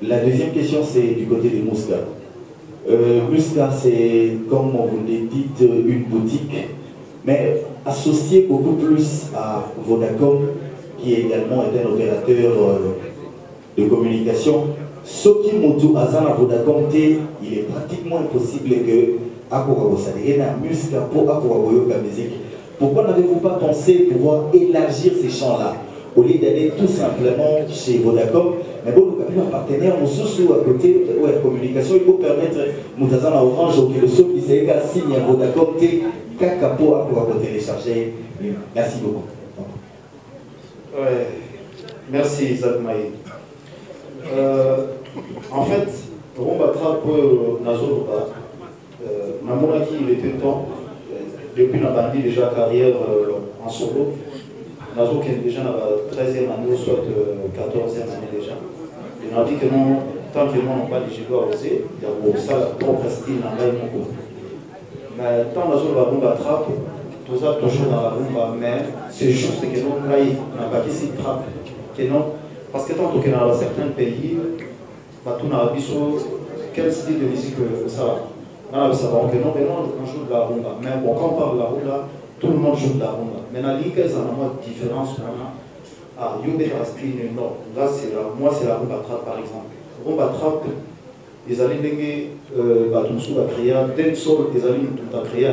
la deuxième question, c'est du côté de Mouska. Mouska, c'est, comme vous l'avez dit, une boutique mais associé beaucoup plus à Vodacom, qui également est un opérateur de communication. Ce qui Motu Azana Vodacom, il est pratiquement impossible que Akora s'adhérer à Musca pour Akora musique. Pourquoi n'avez-vous pas pensé pouvoir élargir ces champs-là au lieu d'aller tout simplement chez Vodacom? Mais bon, nous avons un partenaire, nous sommes à côté de la communication, il faut permettre Moutazana Orange que le saut qui s'est signé à Vodacom, Kakapo pour télécharger. Merci beaucoup. Ouais. Merci Zach Maï. En fait, Rumba Trap Nazoroba, Mamounaki, il était temps, depuis la bandit déjà carrière en solo. Nazo qui est déjà dans la 13e année, soit 14e année déjà. Il a dit que non, tant que nous n'avons pas dit je dois oser, il y a ça propre style dans le monde. Mais tant Nazo va Rumba Trap, tout ça toujours dans la rumba, mais c'est juste que nous n'avons pas ici trap. Parce que tant que dans certains pays, tout n'a pas quel style de musique ça va. Nous savons que non, on joue de la rumba. Mais bon, quand on parle de la rumba, tout le monde joue de la rumba. Mais dans la ligue, il y a une différence. Ah, Yubera style, non. Là, moi, c'est la rumba trap par exemple. Rumba trap, ils allaient déguer Batumsu à créer, Densol, ils allaient tout à créer,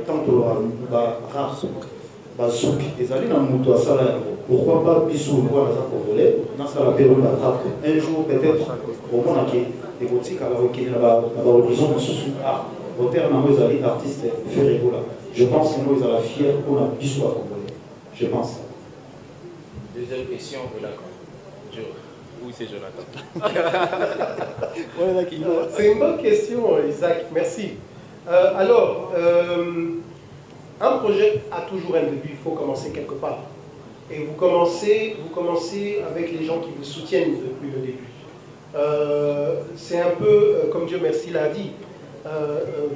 tantôt la race, Bazouk, ils allaient dans le mouton à salaire. Pourquoi pas Bissou, voir les Congolais, dans la période rumba trap. Un jour, peut-être, au moins, les boutiques à l'horizon, au terme, ils allaient artistes Ferregola. Je pense que nous, ils allaient fiers pour la Bissou à Congolais. Je pense. Deuxième question, d'accord. Oui, c'est Jonathan. C'est une bonne question, Isaac. Merci. Alors, un projet a toujours un début. Il faut commencer quelque part. Et vous commencez avec les gens qui vous soutiennent depuis le début. C'est un peu, comme Dieu merci l'a dit,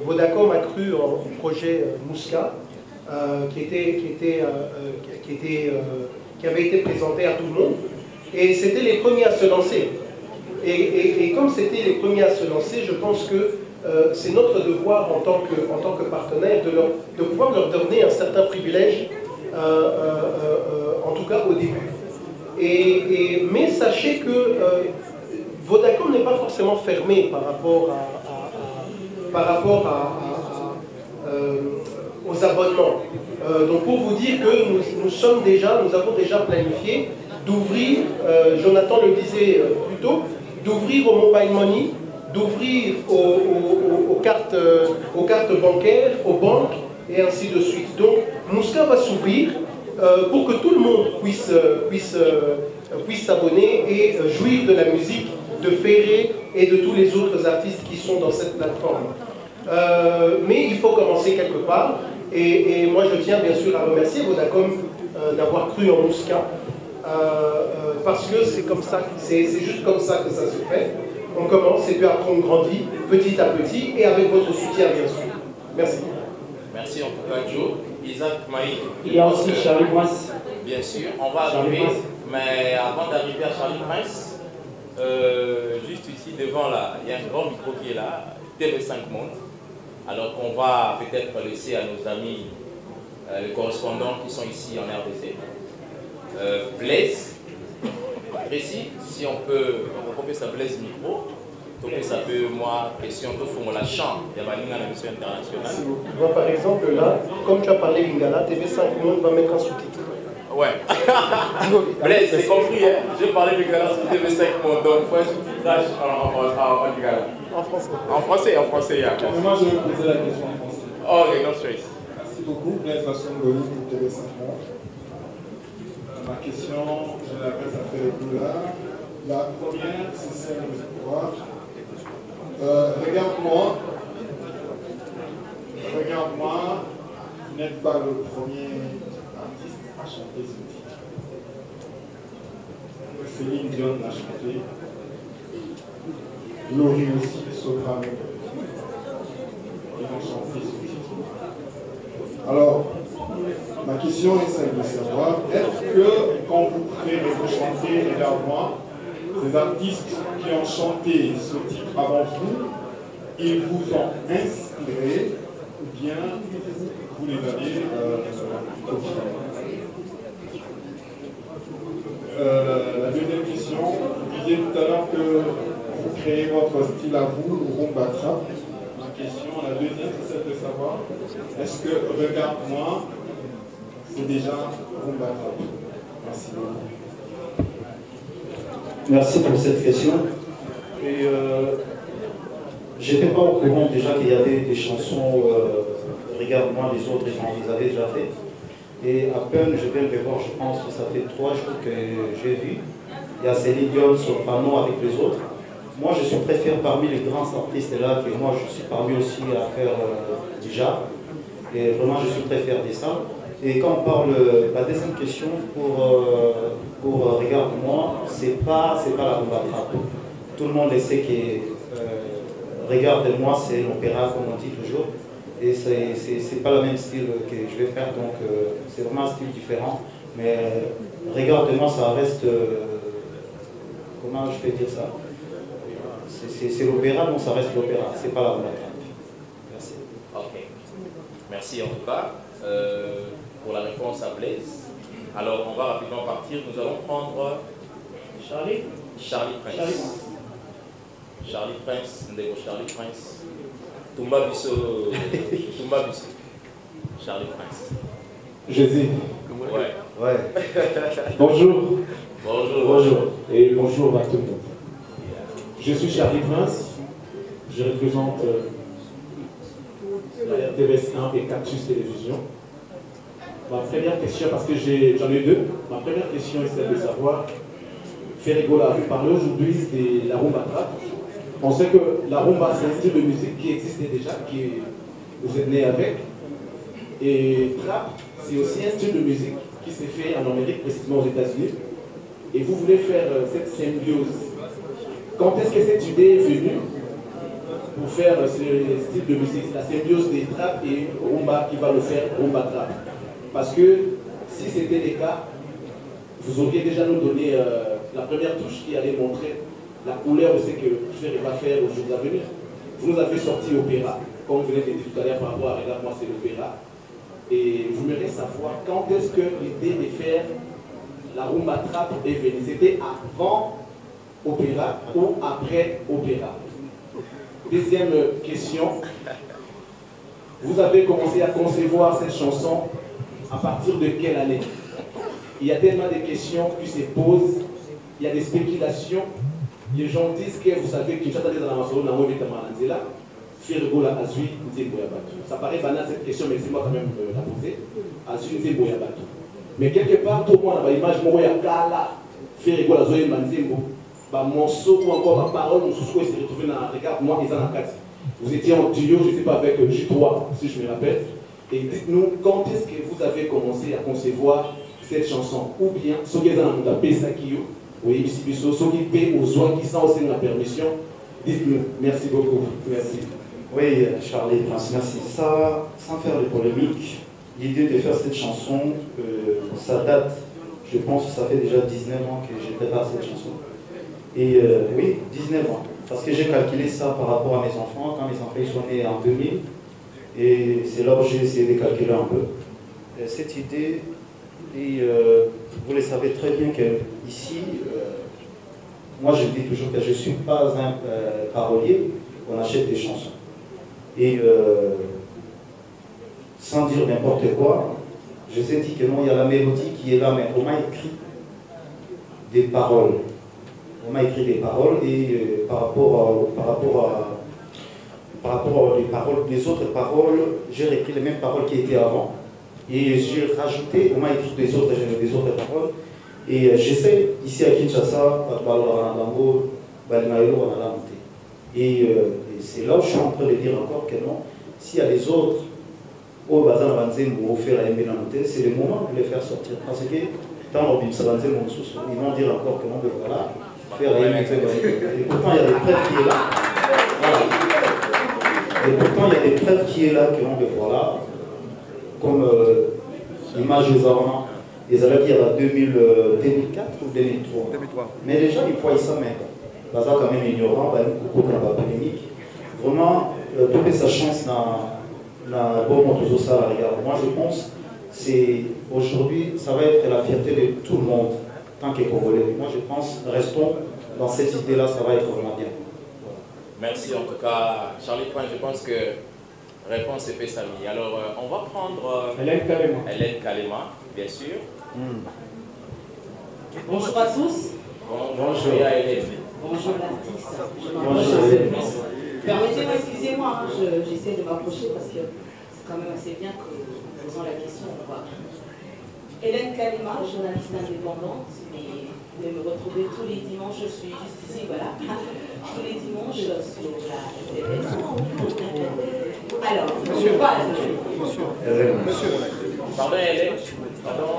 Vodacom a cru au projet Musca, qui avait été présenté à tout le monde. Et c'était les premiers à se lancer. Et comme c'était les premiers à se lancer, je pense que c'est notre devoir en tant que partenaire de pouvoir leur donner un certain privilège, en tout cas au début. Mais sachez que Vodacom n'est pas forcément fermé par rapport aux abonnements. Donc pour vous dire que nous avons déjà planifié d'ouvrir, Jonathan le disait plus tôt, d'ouvrir au mobile money, d'ouvrir aux cartes bancaires, aux banques, et ainsi de suite. Donc Musca va s'ouvrir pour que tout le monde puisse s'abonner et jouir de la musique de Ferré et de tous les autres artistes qui sont dans cette plateforme. Mais il faut commencer quelque part, et moi je tiens bien sûr à remercier Vodacom d'avoir cru en Musca. Parce que c'est comme ça, c'est juste comme ça que ça se fait. On commence et puis après on grandit petit à petit et avec votre soutien bien sûr. Merci. Merci en tout cas Joe. Isaac Maï. Il y a aussi Charlie Prince. Bien sûr, on va arriver, mais avant d'arriver à Charlie Prince, juste ici devant là, il y a un grand micro qui est là, TV5 Monde. Alors qu'on va peut-être laisser à nos amis, les correspondants qui sont ici en RDC. Blaise, précis, si on peut ça Blaise micro, donc ça peut, moi, question de fond, la chambre, il y a une émission internationale. Moi, par exemple, là, comme tu as parlé Lingala, TV5 Monde va mettre un sous-titre. Ouais. Blaise, c'est compris, hein? J'ai parlé Lingala sur TV5 Monde, donc il faut un sous-titrage en Lingala. En français. En français, il y a. Moi, je vais poser la question en français. Oh, ok, no stress. Merci beaucoup, Blaise Vassongoli pour TV5 Monde. Ma question, je l'adresse à Ferregola. La première, c'est celle de toi. Regarde-moi, vous n'êtes pas le premier artiste à chanter ce titre. Céline Dion l'a chanté, Laurie aussi, soprano. Ils ont chanté ce titre. Alors, ma question est celle de savoir, est-ce que quand vous créez, vous chantez Regarde-moi, ces artistes qui ont chanté ce titre avant vous, ils vous ont inspiré ou bien vous les avez copiés. La deuxième question, vous disiez tout à l'heure que vous créez votre style à vous, Rumba Trap. Ma question, la deuxième, c'est celle de savoir, est-ce que Regarde-moi, c'est déjà Rumba Trap? Merci beaucoup. Merci pour cette question. Et j'étais pas au courant déjà qu'il y avait des chansons Regarde-moi, les autres ils avaient déjà fait. Et à peine je viens de voir, je pense que ça fait 3 jours que j'ai vu. Il y a Céline Dion, Soprano avec les autres. Moi je suis préféré parmi les grands artistes là, que moi je suis parmi aussi à faire déjà. Et vraiment je suis préféré de ça. Et quand on parle, la deuxième question pour Regarde-moi, c'est pas la rumba trap. Tout le monde le sait que Regarde-moi, c'est l'opéra comme on dit toujours. Et c'est pas le même style que je vais faire, donc c'est vraiment un style différent. Mais Regarde-moi, ça reste, comment je peux dire ça? C'est l'opéra, donc ça reste l'opéra, c'est pas la rumba trap. Merci. Ok. Merci en tout cas pour la réponse à Blaise. Alors on va rapidement partir. Nous allons prendre Charlie Prince. Charlie Prince, Ndego Charlie Prince. Tumba Bisso. Charlie Prince. Jésus. Ouais. Bonjour. Bonjour. Et bonjour à tout le monde. Je suis Charlie Prince. Je représente la RTVS1 et Cactus Télévision. Ma première question, parce que j'en ai deux, ma première question est celle de savoir, Ferrigola, vous parlez aujourd'hui de la rumba trap. On sait que la rumba, c'est un style de musique qui existait déjà, vous êtes né avec. Et trap, c'est aussi un style de musique qui s'est fait en Amérique, précisément aux États-Unis. Et vous voulez faire cette symbiose. Quand est-ce que cette idée est venue pour faire ce style de musique, la symbiose des trap et rumba qui va le faire rumba trap? Parce que si c'était le cas, vous auriez déjà nous donné la première touche qui allait montrer la couleur de ce que Ferry va faire aux jours à venir. Vous nous avez sorti opéra, comme vous venez de dire tout à l'heure par rapport à Regarde-moi, c'est l'opéra. Et vous voulez savoir quand est-ce que l'idée de faire la rumba trap est venue. C'était avant opéra ou après opéra? Deuxième question, vous avez commencé à concevoir cette chanson à partir de quelle année? Il y a tellement de questions qui se posent, il y a des spéculations. Les gens disent que vous savez que ça paraît banal cette question, mais c'est moi quand même la poser. Mais quelque part, tout le monde a l'image de Kala, Ferrigola Zoé Manzembo, morceau ou encore ma parole, on se retrouve dans Regarde-moi, ils en ont 4. Vous étiez en duo, je ne sais pas, avec J3, si je me rappelle. Et dites-nous, quand est-ce que vous avez commencé à concevoir cette chanson? Ou bien, ce qui est dans le Pesakio, oui, ici, ce qui paie aux gens qui sont aussi dans la permission, dites-nous. Merci beaucoup. Merci. Oui, Charlie Prince, merci. Ça, sans faire de polémique, l'idée de faire cette chanson, ça date, je pense que ça fait déjà 19 ans que je prépare cette chanson. Et oui, 19 ans. Parce que j'ai calculé ça par rapport à mes enfants, quand mes enfants ils sont nés en 2000. Et c'est là où j'ai essayé de calculer un peu. Cette idée, et, vous le savez très bien qu'ici, moi je dis toujours que je ne suis pas un parolier, on achète des chansons. Et sans dire n'importe quoi, je vous ai dit que non, il y a la mélodie qui est là, mais on m'a écrit des paroles. On m'a écrit des paroles et par rapport aux paroles, les autres paroles, j'ai réécrit les mêmes paroles qui étaient avant. Et j'ai rajouté, on m'a écrit des autres paroles. Et j'essaie, ici à Kinshasa, et c'est là où je suis en train de dire encore que non, s'il y a les autres, au bazar Banzembo, au faire c'est le moment de les faire sortir. Parce que dans l'Obimsa Banzembo, ils vont dire encore que non, voilà, faire et pourtant il y a des preuves qui est là. Voilà. Et pourtant il y a des preuves qui est là que non, voilà, comme l'image des avant, ils allaient dire à 2004 ou 2003. Mais les gens ils voient ça même. Bazar quand même ignorant, beaucoup de polémique. Vraiment, trouver sa chance Moi, je pense que aujourd'hui, ça va être la fierté de tout le monde, tant que Congolais. Moi, je pense, restons dans cette idée-là, ça va être vraiment bien. Merci en tout cas, Charlie Point. Je pense que réponse est faite, Samy. Alors, on va prendre Hélène Kalema. Hélène Kalema, bien sûr. Bonjour à tous. Bonjour Hélène. Bonjour l'artiste. Je m'approche un peu plus. Permettez-moi, excusez-moi, hein, j'essaie de m'approcher parce que c'est quand même assez bien que nous posons la question. Hélène Kalema, journaliste indépendante, mais vous pouvez me retrouver tous les dimanches, je suis juste ici, voilà, tous les dimanches sur la TVS. Alors, je parle. Monsieur. Pardon Hélène. Pardon.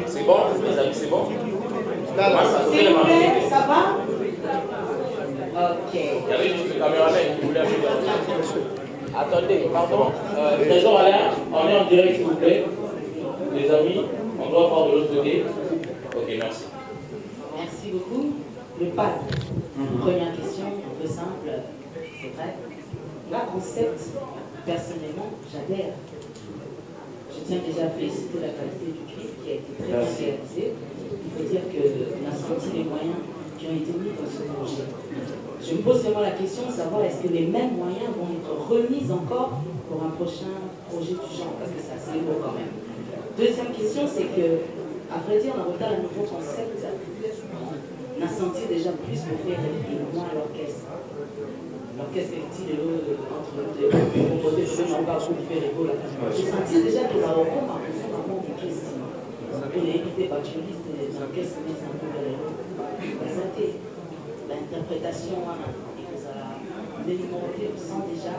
C'est bon, les amis, c'est bon. S'il vous plaît, ça va? Ok. Il y avait juste le caméraman qui voulait ajouter. Attendez, pardon. Trésor Alain, on est en direct s'il vous plaît. Les amis, on doit voir de l'autre côté. Ok, merci. Merci beaucoup. Le PAD. Première question, un peu simple, c'est vrai. La concept, personnellement, j'adhère. Je tiens déjà à féliciter la qualité du clip qui a été très bien réalisé. Il faut dire qu'on a senti les moyens qui ont été mis dans ce projet. Je me pose seulement la question de savoir est-ce que les mêmes moyens vont être remis encore pour un prochain projet du genre, parce que c'est assez lourd quand même. Deuxième question, c'est que, à vrai dire, on a retard un nouveau concept. On a senti déjà plus de faire et moins à l'orchestre. L'orchestre est petit entre les côtés de l'on va vous faire les là. J'ai senti déjà que la rencontre a besoin d'un monde de questions. Et les idées bacheloriste des orchestres, mais c'est un peu vers présenter l'interprétation et que ça l'énuméroté, on sent déjà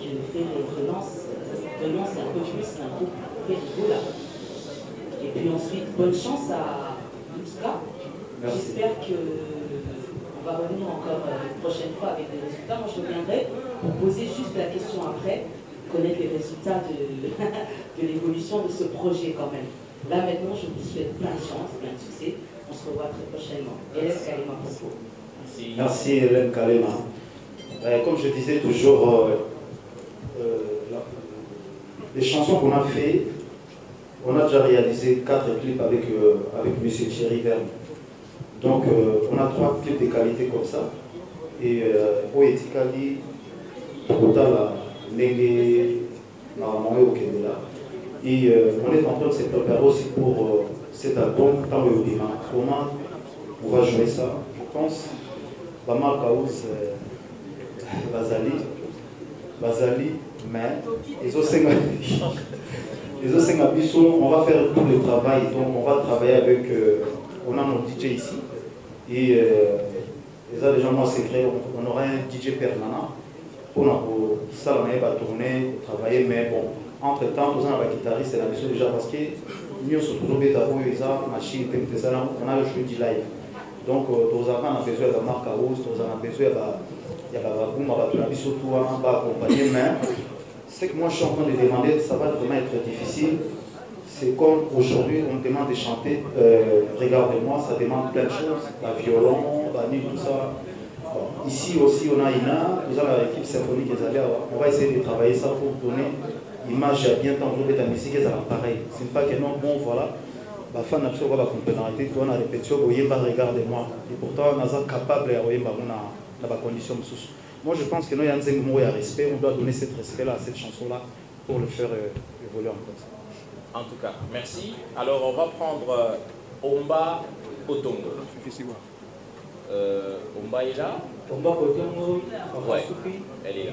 que fait les relance un peu plus un groupe là. Et puis ensuite, bonne chance à Muska. J'espère qu'on va revenir encore une prochaine fois avec des résultats. Moi, je reviendrai pour poser juste la question après, connaître les résultats de l'évolution de ce projet quand même. Là maintenant, je vous souhaite plein de chance, plein de succès. On se revoit très prochainement. Hélène Kalema pour vous. Merci Hélène Kalema. Comme je disais toujours, les chansons qu'on a fait, on a déjà réalisé 4 clips avec M. Thierry Verne. Donc on a 3 clips de qualité comme ça. Et Oetikali, Kotala, Nenge, Maramoe au Kenya. Et on est en train de se préparer aussi pour cet album, dans le Dima. Comment on va jouer ça? Je pense, Bama Kaous, Bazali, mais les autres on va faire tout le travail. Donc on va travailler avec, on a notre DJ ici. Et les gens moi secret, on aura un DJ permanent pour ça on va tourner, travailler, mais bon. Entre temps, nous avons un guitariste et la mission déjà parce que nous sommes toujours machine, on a joué du live. Donc, nous avons besoin de la marque à hausse, nous avons besoin de surtout accompagner. Mais ce que moi je suis en train de demander, ça va vraiment être difficile. C'est comme aujourd'hui, on me demande de chanter, regardez-moi, ça demande plein de choses, la violon, la nuit, tout ça. Bon, ici aussi, on a Ina, nous avons l'équipe symphonique, on va essayer de travailler ça pour donner l'image bien tant que la musique est pareil. Ce n'est pas que non, bon voilà, la fan absolument la complémentarité, on a répétition, regardez-moi. Et pourtant, on est capable de dans la condition. Moi, je pense que nous, il y a un respect, on doit donner ce respect-là à cette chanson-là pour le faire évoluer encore. En tout cas, merci. Alors, on va prendre Omba Otongo. Omba est là. Omba Otongo, ouais, elle est là.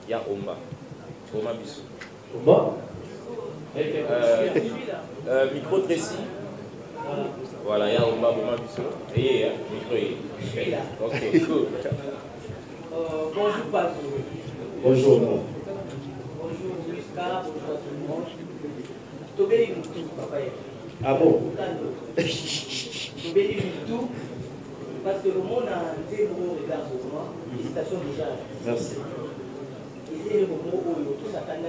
Il y a Omba. Omba Bissou. Omba micro Tracy. Voilà, il y a Omba Bissou. Et micro est. Ok, cool. Bonjour, Pazou. Bonjour. Bonjour, Musca. Bonjour à tout le monde. Tobéi Moutou, papa. Ah bon? Tobéi Moutou. Parce que le monde a un gros regard sur moi. Félicitations déjà. Merci. Et c'est le moment où tout ça t'a dit.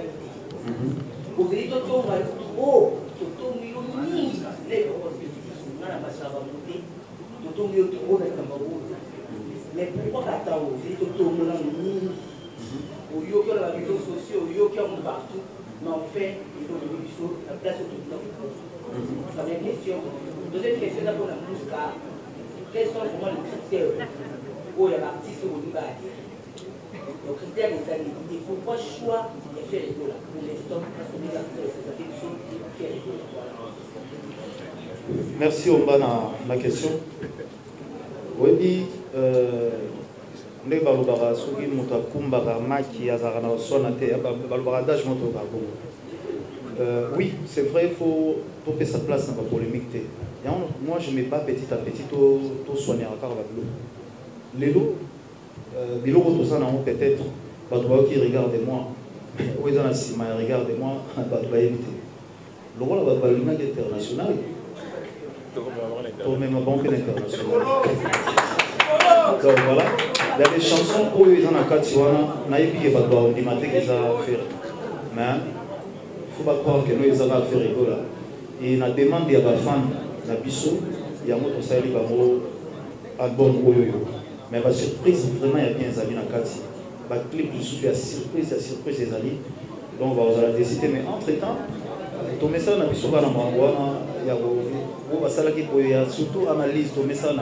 Vous avez tout le monde trop. Tout le monde ni. Les parce que on a pas ça va monter. Tout le monde trop dans le Cameroun. Mais pourquoi attendre? Vous avez tout le monde ni. Au yoki on a les réseaux sociaux, au yoki on partout, mais en fait, il faut donner du saut, la place au tout le temps. Première question. Deuxième question, d'abord la Mouska. Quels sont vraiment les critères où il y a l'artiste au niveau? Le critère des années, il faut pas choix de faire les là. Pour l'instant, parce que les artistes, c'est quelque chose qui fait les là. Merci Omba na question. Oui, ndenge balobaka soki moto akumbaka maki azalaka na oswana te balobaka adage moto oka bongo. Oui, c'est vrai, il faut topper sa place dans la polémique. Moi, je ne mets pas petit à petit tout soigner encore avec l'eau. Les lots, tout ça, peut-être, qui regardez-moi, où ils ont regardez-moi, le rôle de la Banque internationale, pour même la Banque internationale. Donc voilà, il y a des chansons où ils ont un cas de soin, naïbi et badouan, on dit qu'ils ont fait. Mais il ne faut pas croire que nous, ils ont fait rigoler. Et la demande de la femme, la bisso, il y a un autre salaire qui va album Oyoyo. Mais la surprise, vraiment, il y a bien des amis dans le cadre. Le clip du sous, il y a surprise des amis. Donc, on va décider. Mais entre-temps, ton message n'a pas été il y a surtout analyse ton message.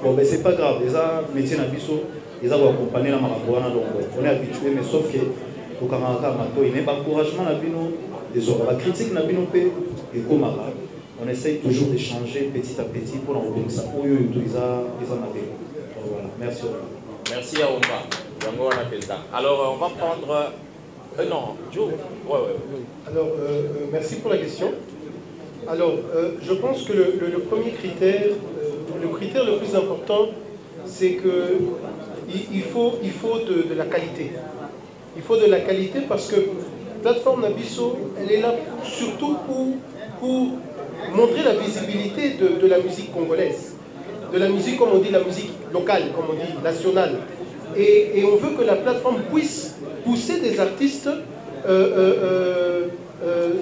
Bon, mais c'est pas grave. Les métiers n'a ils ont accompagné la Marabouana. Donc, on est habitué, mais sauf que il y a un encouragement des autres. La critique n'a pas été on essaye toujours de changer petit à petit pour enlever ça. Voilà, merci. Merci à Omba. Alors, on va prendre. Non, Joe. Ouais. Alors, merci pour la question. Alors, je pense que le premier critère, le critère le plus important, c'est qu'il faut de la qualité. Il faut de la qualité parce que plateforme Nabiso, elle est là surtout pour montrer la visibilité de la musique congolaise, de la musique, comme on dit, la musique locale, comme on dit, nationale. Et on veut que la plateforme puisse pousser des artistes,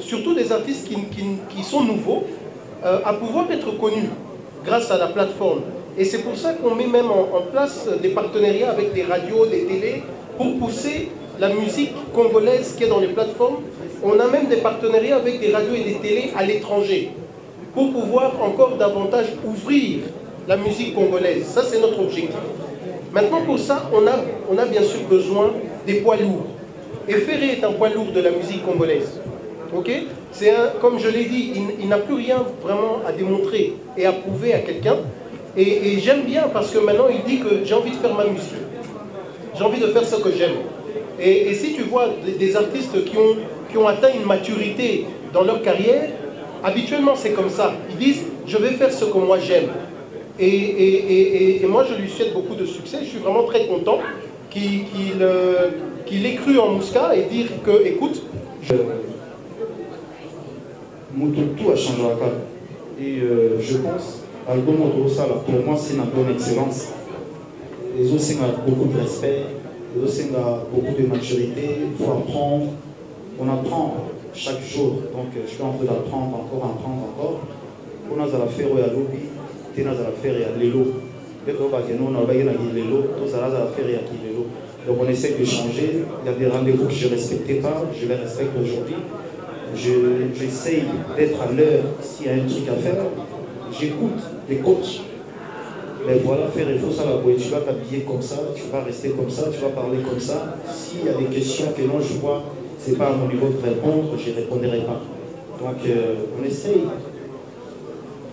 surtout des artistes qui sont nouveaux, à pouvoir être connus grâce à la plateforme. Et c'est pour ça qu'on met même en place des partenariats avec des radios, des télés, pour pousser la musique congolaise qui est dans les plateformes. On a même des partenariats avec des radios et des télés à l'étranger, pour pouvoir encore davantage ouvrir la musique congolaise. Ça, c'est notre objectif. Maintenant, pour ça, on a bien sûr besoin des poids lourds. Et Ferré est un poids lourd de la musique congolaise. Okay? Comme je l'ai dit, il n'a plus rien vraiment à démontrer et à prouver à quelqu'un. Et j'aime bien parce que maintenant, il dit que j'ai envie de faire ma musique. J'ai envie de faire ce que j'aime. Et si tu vois des artistes qui ont atteint une maturité dans leur carrière, habituellement, c'est comme ça. Ils disent, je vais faire ce que moi j'aime. Et moi, je lui souhaite beaucoup de succès. Je suis vraiment très content qu'il ait cru en Mouska et dire que, écoute, tout a changé à cas. Et je pense, album Autosa, pour moi, c'est une bonne excellence. Les autres, c'est beaucoup de respect, les autres, c'est beaucoup de maturité. Il faut apprendre. On apprend chaque jour. Donc, je suis en train d'apprendre encore. On a la faire à lobby, on a la faire à l'élo. Donc, on essaie de changer. Il y a des rendez-vous que je ne respectais pas, je les respecte aujourd'hui. J'essaye d'être à l'heure s'il y a un truc à faire. J'écoute les coachs. Mais voilà, il faut ça, tu vas t'habiller comme ça, tu vas rester comme ça, tu vas parler comme ça. S'il y a des questions que non, je vois, ce n'est pas à mon niveau de répondre, je ne répondrai pas. Donc, on essaye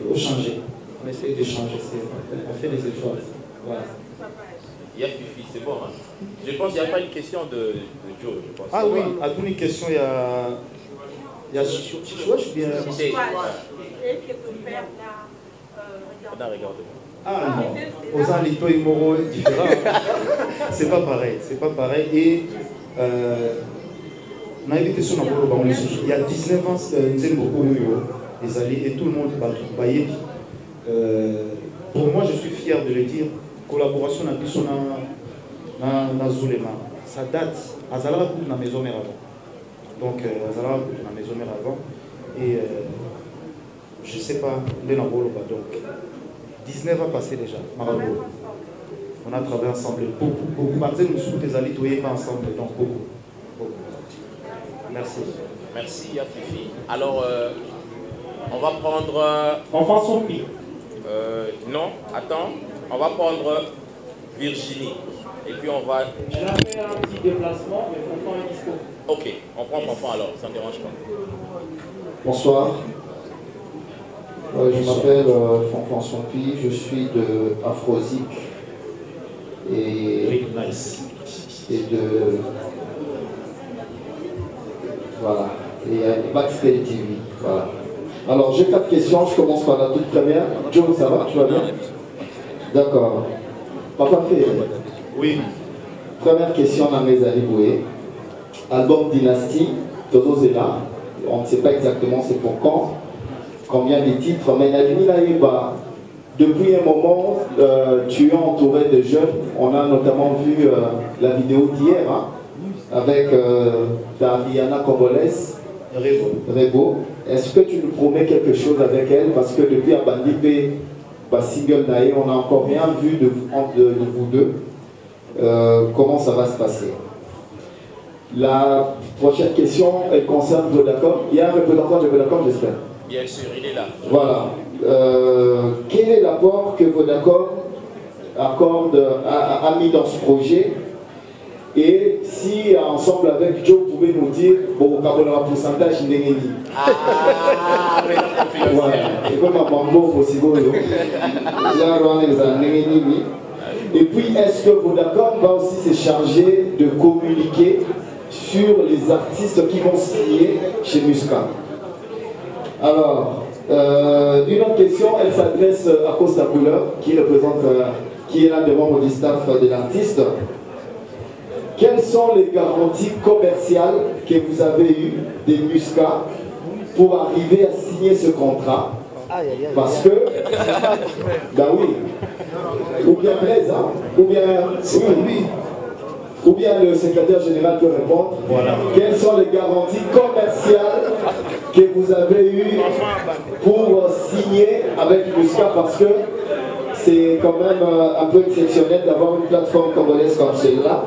de changer. On essaye de changer. On fait des efforts. Voilà. Il y a Fifi, c'est bon. Hein? Je pense qu'il n'y a pas une question de Joe. Je pense. Ah oui, à toute une question, il y a Chichoua, je suis bien. Regarde-moi. Ah non, aux Alito et Moro, différent. C'est pas pareil, c'est pas pareil. Et on a une question il y a 19 ans, nous avons beaucoup les alliés et tout le monde va travailler. Pour moi, je suis fier de le dire. Collaboration avec Zulema, ça date. Azala pour la maison mère avant. Donc, Azala pour la maison mère avant. Et je sais pas, donc 19 ans passé déjà, Marabout. On a travaillé ensemble beaucoup. Martin, nous sommes des alliés, pas ensemble, donc beaucoup. Merci. Merci, Yafifi. Alors, on va prendre... Enfant Sompi. Non, attends. On va prendre Virginie. Et puis on va... Je vais faire un petit déplacement, mais Fanfan est dispo. Ok, on prend Fanfan alors, ça ne dérange pas. Bonsoir. Je m'appelle Fanfan Sompi, je suis de Afrozik et de... Voilà, et Backstage TV. Voilà. Alors j'ai 4 questions, je commence par la toute première. Joe, ça va? Tu vas bien? D'accord. Papa fait. Oui. Première question dans mes Aliboué. Album Dynasty, Tozo Zela. On ne sait pas exactement c'est pour quand, combien de titres, mais depuis un moment, tu es entouré de jeunes. On a notamment vu la vidéo d'hier hein, avec Dariana Congolaise, Rebo. Est-ce que tu nous promets quelque chose avec elle? Parce que depuis Abandipé, single Naé, on n'a encore rien vu de vous deux. Comment ça va se passer? La prochaine question, elle concerne Vodacom. Il y a un représentant de Vodacom, j'espère. Bien sûr, il est là. Voilà. Quel est l'apport que Vodacom a mis dans ce projet? Et si, ensemble avec Joe, vous pouvez nous dire, bon, un pourcentage n'est voilà. Et comme un bambou, et puis, est-ce que Vodacom va aussi se charger de communiquer sur les artistes qui vont signer chez Muscat? Alors, une autre question, elle s'adresse à Costa Couleur, qui est l'un des membres du staff de l'artiste. Quelles sont les garanties commerciales que vous avez eues des Muscat pour arriver à signer ce contrat? Parce que, ben oui, ou bien Blaise, hein, ou bien le secrétaire général peut répondre. Voilà. Quelles sont les garanties commerciales que vous avez eues pour signer avec Muscat? Parce que c'est quand même un peu exceptionnel d'avoir une plateforme congolaise comme celle-là.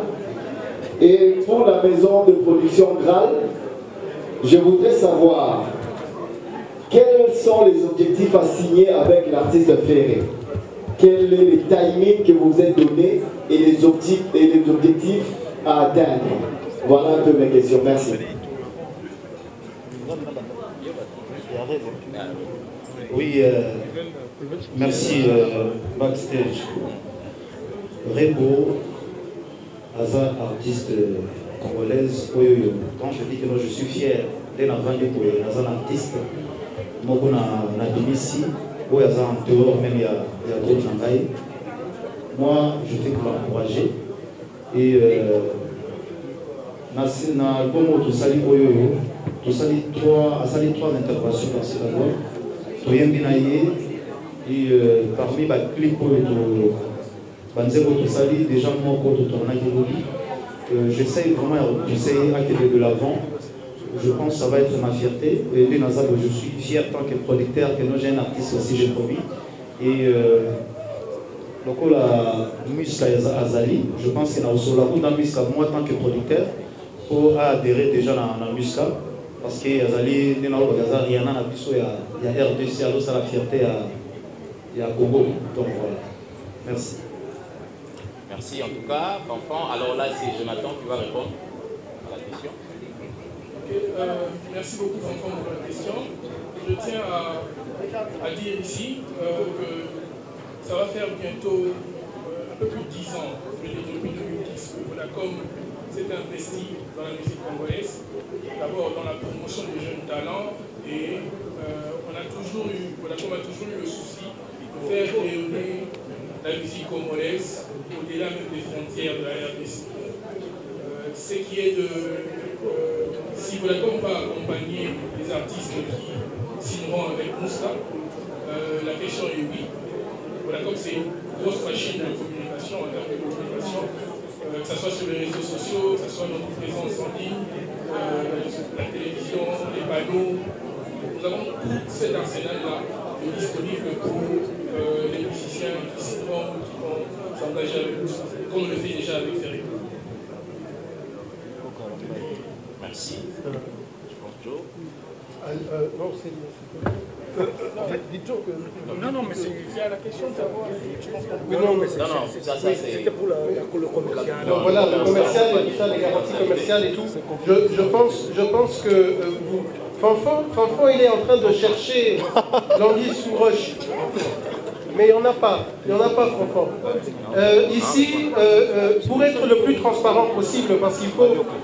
Et pour la maison de production Graal, je voudrais savoir quels sont les objectifs à signer avec l'artiste Ferré. Quel est le timing que vous êtes donné et les objectifs à atteindre? Voilà un peu mes questions. Merci. Oui, merci Backstage. Rebo, Aza, artiste congolaise, quand je dis que moi je suis fier d'un artiste, moi je suis en dehors, même il y a d'autres travail. Moi, je fais que l'encourager. Et dans l'album, tu salis trois interventions dans cet album. Et parmi les clips, déjà moi, j'essaie vraiment d'aller de l'avant. Je pense que ça va être ma fierté. Et je suis fier tant que producteur, que nous j'ai un artiste aussi, j'ai promis. Et donc la Musca Azali, je pense qu'il y a aussi la Musca, moi tant que producteur, pour adhérer déjà dans la Musca. Parce que Azali, il y a RDC, alors ça la fierté, il y a Congo. Donc voilà. Merci. Merci en tout cas, Fanfan. Alors là, c'est Jonathan qui va répondre à la question. Merci beaucoup Fanfan pour la question. Je tiens à dire ici que ça va faire bientôt un peu plus de 10 ans, depuis 2010, que Vodacom s'est investi dans la musique congolaise, d'abord dans la promotion des jeunes talents, et Vodacom a toujours eu le souci de faire rayonner la musique congolaise au-delà même des frontières de la RDC. Ce qui est de... si Vodacom va accompagner les artistes qui signeront avec Muscat, la question est oui. Vodacom, c'est une grosse machine de communication, en termes de communication, que ce soit sur les réseaux sociaux, que ce soit notre présence en ligne, la télévision, les panneaux. Nous avons tout cet arsenal-là disponible pour les musiciens qui signeront ou qui vont s'engager avec nous, comme on le fait déjà avec Ferry. Merci. Non, c'est... Dites-Joe que... Non, mais c'est à la question de savoir. Oui, non, mais c'était pour le commercial. Donc voilà, le commercial et tout ça, les garanties commerciales et tout. Je pense que Fanfan, il est en train de chercher l'anguille sous roche. Mais il n'y en a pas. Il n'y en a pas, Fanfan. Ici, pour être le plus transparent possible, parce qu'il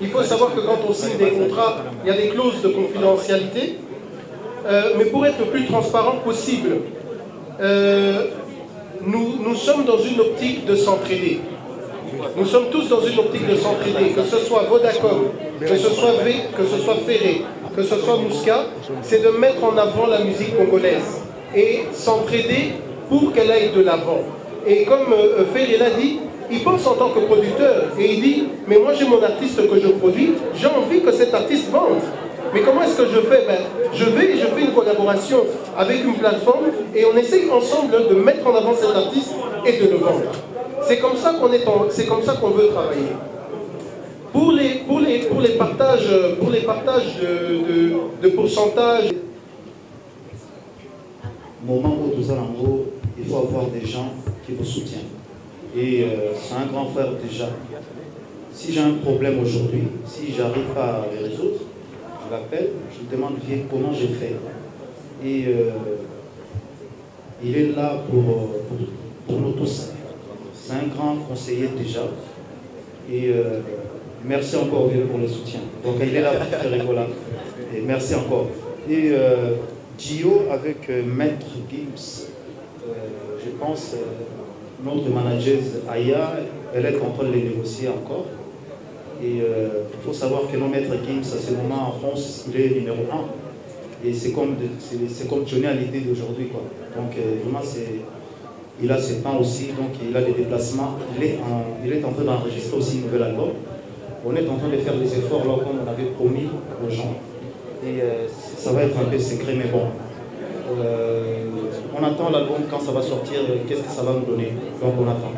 faut savoir que quand on signe des contrats, il y a des clauses de confidentialité. Mais pour être le plus transparent possible, nous sommes dans une optique de s'entraider. Nous sommes tous dans une optique de s'entraider, que ce soit Vodacom, que ce soit Ferré, que ce soit Mouska, c'est de mettre en avant la musique congolaise et s'entraider pour qu'elle aille de l'avant. Et comme Ferré l'a dit, il pense en tant que producteur et il dit, mais moi j'ai mon artiste que je produis, j'ai envie que cet artiste vende. Mais comment est-ce que je fais? Je fais une collaboration avec une plateforme et on essaye ensemble de mettre en avant cet artiste et de le vendre. C'est comme ça qu'on veut travailler. Pour les partages de pourcentage. Moment où tout ça, il faut avoir des gens qui vous soutiennent. Et c'est un grand frère déjà. Si j'ai un problème aujourd'hui, si je n'arrive pas à les résoudre, je l'appelle, je lui demande comment j'ai fait. Et il est là pour nous tous. C'est un grand conseiller déjà. Et merci encore pour le soutien. Donc il est là pour faire rigoler. Et merci encore. Et Gio avec Maître Gibbs, je pense, notre manager Aya, elle est en train de les négocier encore. Et il faut savoir que nos Maître Gibbs, à ce moment en France, il est numéro 1. Et c'est comme Johnny à l'idée d'aujourd'hui. Donc vraiment, il a ses temps aussi, donc il a des déplacements. Il est en train d'enregistrer aussi un nouvel album. On est en train de faire des efforts là, comme on avait promis aux gens. Et ça va être un peu secret, mais bon. On attend l'album quand ça va sortir, qu'est-ce que ça va nous donner. Donc on attend.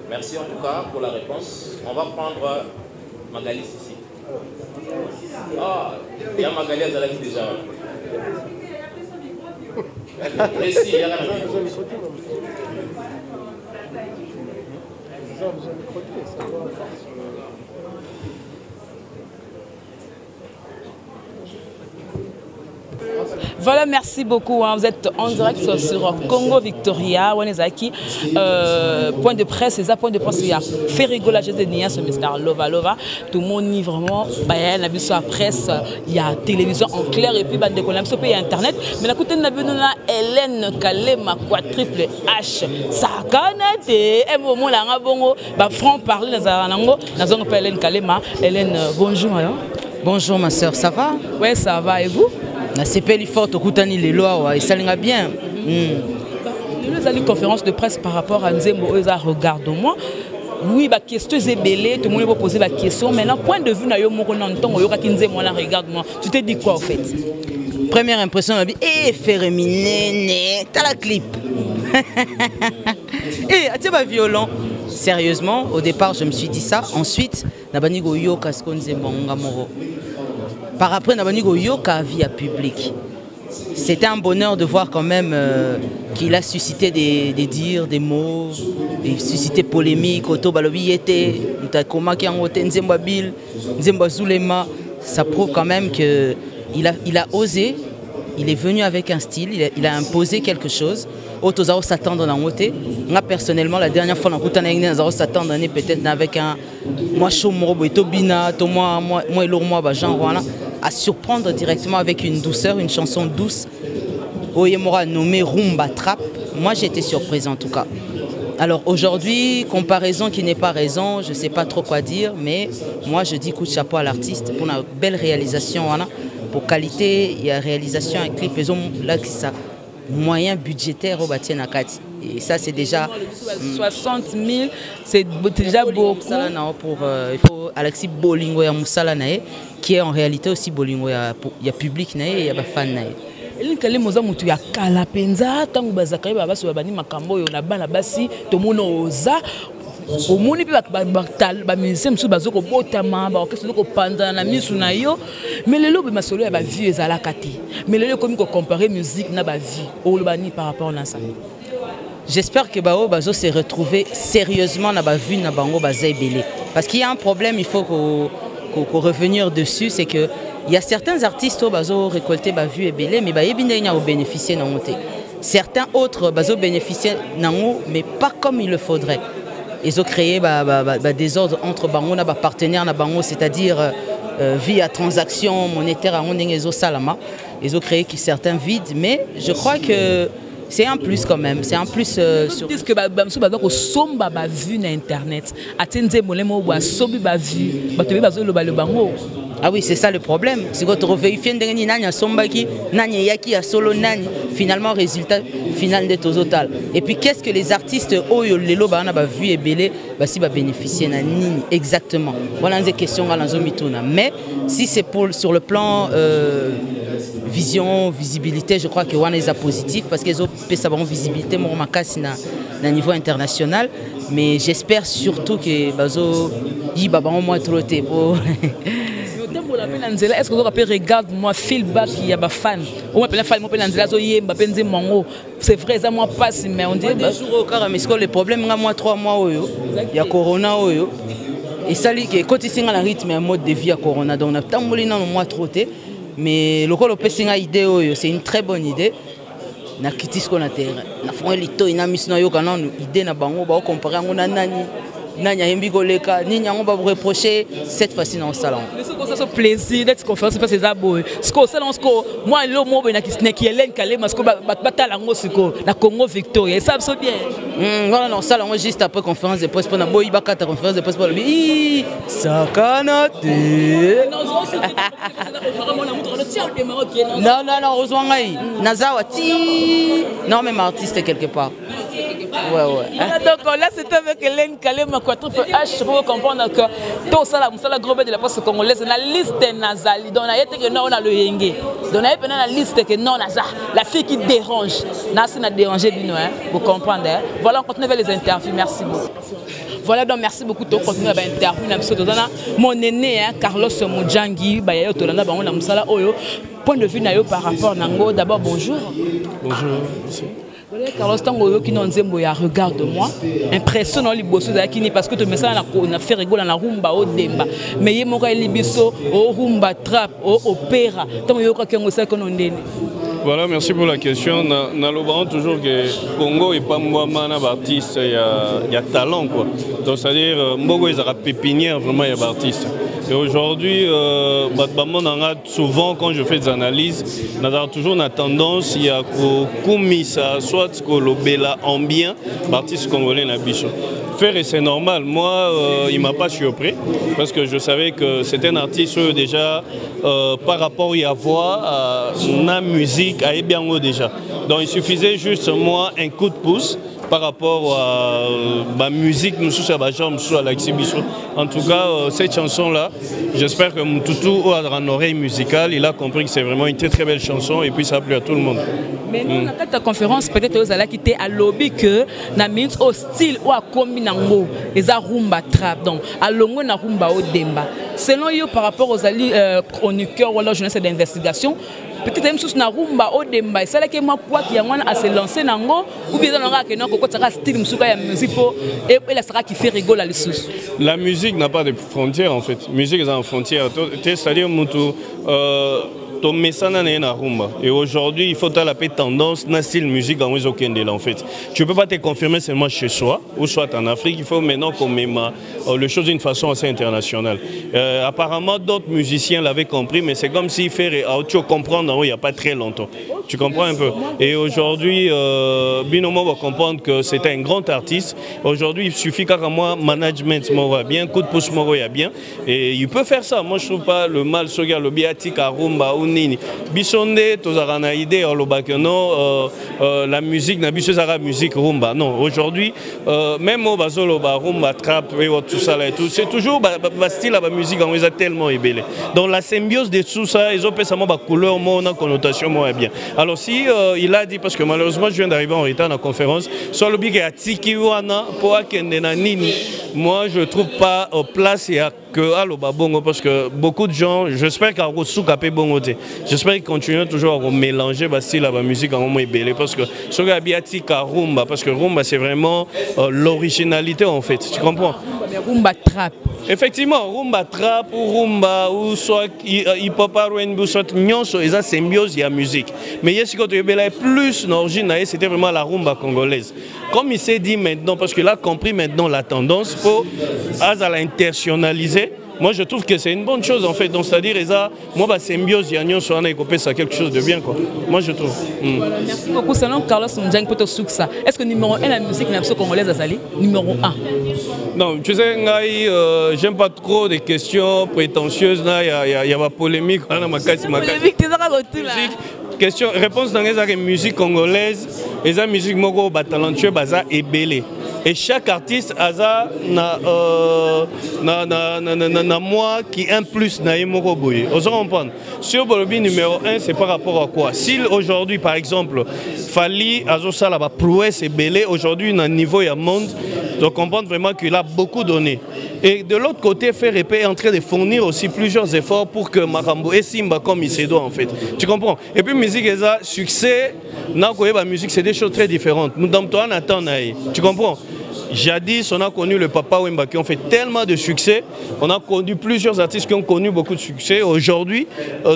Merci en tout cas pour la réponse. On va prendre Magali ici. Ah, il y a Magali à Zalaki déjà. Précis, il y a rien à dire. Voilà, merci beaucoup. Vous êtes en direct sur Congo Victoria, Wanezaki. Point de presse, c'est ça, point de presse. Il y a Ferrigola, je dis, ce Mr. Lova. Tout le monde y vraiment. Il y a la presse, il y a la télévision en clair et puis il y a Internet. Mais la côté de la Hélène Kalema, quadruple H. Sakanate, et moment là, franc parler dans Hélène Kalema. Hélène, bonjour. Bonjour ma soeur, ça va? Oui, ça va. Et vous? C'est pas forte au Koutani les lois, et ça l'ira bien. Nous avons une conférence de presse par rapport à Nzembo, regarde-moi. Oui, la question est belle, tout le monde va poser la question. Maintenant, point de vue, regarde-moi. Tu t'es dit quoi en fait? Première impression, on a dit, féminé, t'as la clip. Tu es violent. Sérieusement, au départ, je me suis dit ça. Ensuite, Nabanigo Yoka par après, Nabanigo Yoka via public. C'était un bonheur de voir quand même qu'il a suscité des dires, des mots, des suscité polémiques. Oto Balobi était, Ntakoma qui a voté Nzemba Bill, Nzemba Zulema. Ça prouve quand même qu'il a osé, il est venu avec un style, il a imposé quelque chose. Otozao s'attendre dans côté. Moi personnellement, la dernière fois, on s'attendre peut-être avec un moi chaud morobo et tobina, moi lourd moi genre voilà, à surprendre directement avec une douceur, une chanson douce. Oyemora nommé Rumba Trap. Moi j'étais surprise en tout cas. Alors aujourd'hui, comparaison qui n'est pas raison, je ne sais pas trop quoi dire, mais moi je dis coup de chapeau à l'artiste pour une belle réalisation. Voilà. Pour qualité, il y a réalisation, un clip, ils ont là ça. Moyen budgétaire au bâtiment Nakati. Et ça, c'est déjà 60 000, c'est déjà beaucoup. Pour, il faut Alexis Bolingo et Moussala, qui est en réalité aussi Bolingo. Il y a public et il y a fan. elinkale moza mutu ya kala penza tangu bazakari babaso babani makambo yo na bana basi tomono oza omoni pe ba musicien musu bazoko botama ba orchestre zoko panda na misu na yo mais lelo be masolo ya ba vie ezalaka te mais lelo komi ko comparer musique na ba vie olobani par rapport na ça. J'espère que Bao Bazo s'est retrouvé sérieusement dans la vue na bango bazay belé. Parce qu'il y a un problème, il faut qu'on revenir dessus, c'est que il y a certains artistes qui ont récolté ba vue et belé, mais ba yebinde nya bénéficier na monté. Certains autres bazo bénéficier nango, mais pas comme il le faudrait. Ils ont créé des ordres entre bango na ba partenaires na bango, c'est-à-dire via transaction monétaire à Ondengezo Salama. Ils ont créé certains vides, mais je crois que c'est un plus quand même, c'est un plus sur... Ils disent que Bamsou Bazoko somba ba vu na internet. Atenze molemo wa sobi ba vu. Ba tobi bazo lo ba le bango. Ah oui, c'est ça le problème. C'est quand on vérifie ndenge nani a sombaki, nani yaki a solo nani, finalement résultat final de total. Et puis qu'est-ce que les artistes oyo lelo ba na ba vu et belé ba si ba bénéficier na nini exactement. Voilà des questions à l'anzomituna. Mais si c'est pour sur le plan vision, visibilité, je crois que Wana est positif parce qu'ils ont une visibilité à niveau international. Mais j'espère surtout que Bazo y va moins trop tôt. Est-ce que vous regarde-moi, feedback, il y a des fans. C'est vrai, ça moi passe, mais on dit. Le problème, moi 3 mois, il y a Corona. Et ça, quand il y a un rythme, un mode de vie à Corona, donc on a tant de mois trop tôt. Mais le col idée c'est une très bonne idée. Na kitis ko na terrain. Na fond lito ina misna yo kana idée na bango ba comparer ngona nani. Nanya yembi koleka, ni nyango ba reprocher cette fois-ci dans le salon. Mais c'est ça plaisir d'être conférence parce que ça boy. Ce que salon ce que moi le mot na qui Hélène Kalé parce que batala ngo siko na Congo Victoria, ça c'est bien. Voilà non salon juste après conférence de presse pour na boy ba kata conférence de presse pour lui. Sakanate. Non, heureusement, Nazawa, non, même artiste quelque part. Ouais. Donc là, c'est avec Hélène Kalé, ma quadruple H, pour comprendre que tout ça, la gros de la presse congolaise, la liste Nazali. Donc, on a le Yenge. Donc, on a la liste que non, la fille qui dérange. Nasi n'a dérangé, vous comprenez. Voilà, on continue avec les interviews. Merci beaucoup. Voilà, donc merci beaucoup de continuer à l'interview. Mon aîné, Carlos Moudjangi, point de vue par rapport à Nango. D'abord, bonjour. Bonjour, monsieur. Carlos Tango qui nous dit regarde-moi, impressionnant les bosses parce que tu me sens on a fait rigoler dans la rumba au demba, mais il y a libiso au rumba trap au opéra. Tant il y a que nous Voilà, merci pour la question. Nous toujours que Congo est pas moi artiste, il y a talent quoi. Donc c'est-à-dire Mbogo ils ont pépinière vraiment il y a artiste. Et aujourd'hui, souvent quand je fais des analyses, nous avons toujours une tendance il y a ça soit que le bela ambient artiste congolais na bicho. Faire et c'est normal. Moi, il m'a pas surpris parce que je savais que c'était un artiste déjà par rapport à voix, na musique, à bien déjà. Donc il suffisait juste moi un coup de pouce par rapport à ma musique, nous sommes à l'exhibition. En tout cas, cette chanson-là, j'espère que Moutoutou a une oreille musicale, il a compris que c'est vraiment une très très belle chanson et puis ça a plu à tout le monde. Mais nous, dans ta conférence, peut-être aux ala qui étaient à lobby que na minute au style ou à combinango les rumba trap donc à longo na rumba au demba. Selon vous par rapport aux alliés chroniqueurs ou la jeunesse d'investigation, peut-être même sous na rumba au demba, c'est là que moi poids qui a à se lancer nango ou bien dans la que non ko ça style musuka ya musique et la sera qui fait rigoler les sous. La musique n'a pas de frontières en fait. Musique est en frontière. C'est-à-dire mutu et aujourd'hui, il faut la tendance dans style musique en fait. Tu ne peux pas te confirmer seulement chez soi ou soit en Afrique. Il faut maintenant qu'on mette les choses d'une façon assez internationale. Apparemment, d'autres musiciens l'avaient compris, mais c'est comme s'il fait comprendre il n'y a pas très longtemps. Tu comprends un peu? Et aujourd'hui, Binomo va comprendre que c'est un grand artiste. Aujourd'hui, il suffit qu'à moi, management va bien, coup de pouce va bien. Et il peut faire ça. Moi, je ne trouve pas le mal sur le biatique à rumba ou nini. Bisonde, tu as une idée, non, la musique, la musique rumba. Non, aujourd'hui, même au basolo, rumba, trap, tout ça, c'est toujours le style de la musique, on est tellement ébélé. Donc la symbiose de tout ça, ils ont fait ça, couleur, connotation, bien. Alors si il a dit, parce que malheureusement je viens d'arriver en retard dans la conférence, sur le bic à Tikiwana pour Nini, moi je trouve pas place et que à l'Obabongo, parce que beaucoup de gens, j'espère qu'à Roussoukapé Bongote, j'espère qu'ils continuent toujours à mélanger la musique en belle, parce que ce que Biatika Rumba, parce que Rumba c'est vraiment l'originalité en fait, tu comprends? Rumba trap. Effectivement, Rumba trap ou Rumba ou soit hip-hop ou soit nyonso, et ça symbiose, il y a musique. Mais ici quand tu es plus d'origine, c'était vraiment la Rumba congolaise. Comme il s'est dit maintenant, parce qu'il a compris maintenant la tendance pour l'internationaliser, moi je trouve que c'est une bonne chose en fait. Donc c'est-à-dire, moi la symbiose, il y a nyonso, on a écopé ça quelque chose de bien quoi. Moi je trouve. Voilà, merci beaucoup. Selon Carlos Mdjang Poto Souksa, est-ce que numéro 1 la musique congolaise a sali? Numéro 1. Non, tu sais, j'aime pas trop des questions prétentieuses. Il y a la polémique. Polémique, tu as question, réponse dans les musique congolaise, et la musique moko talentueux baza et belé. Et chaque artiste a na moi qui un plus na moko boye. Vous comprenez? Sur le numéro 1, c'est par rapport à quoi? Si aujourd'hui, par exemple, Fali Azosa la prouesse et belé, aujourd'hui, dans le niveau du monde, je comprends vraiment qu'il a beaucoup donné. Et de l'autre côté, FRP est en train de fournir aussi plusieurs efforts pour que Marambo et Simba comme il se doit en fait. Tu comprends? Et puis musique et ça, succès, la musique c'est des choses très différentes. Nous dans toi on attend. Tu comprends? Jadis, on a connu le Papa Wemba qui ont fait tellement de succès. On a connu plusieurs artistes qui ont connu beaucoup de succès. Aujourd'hui,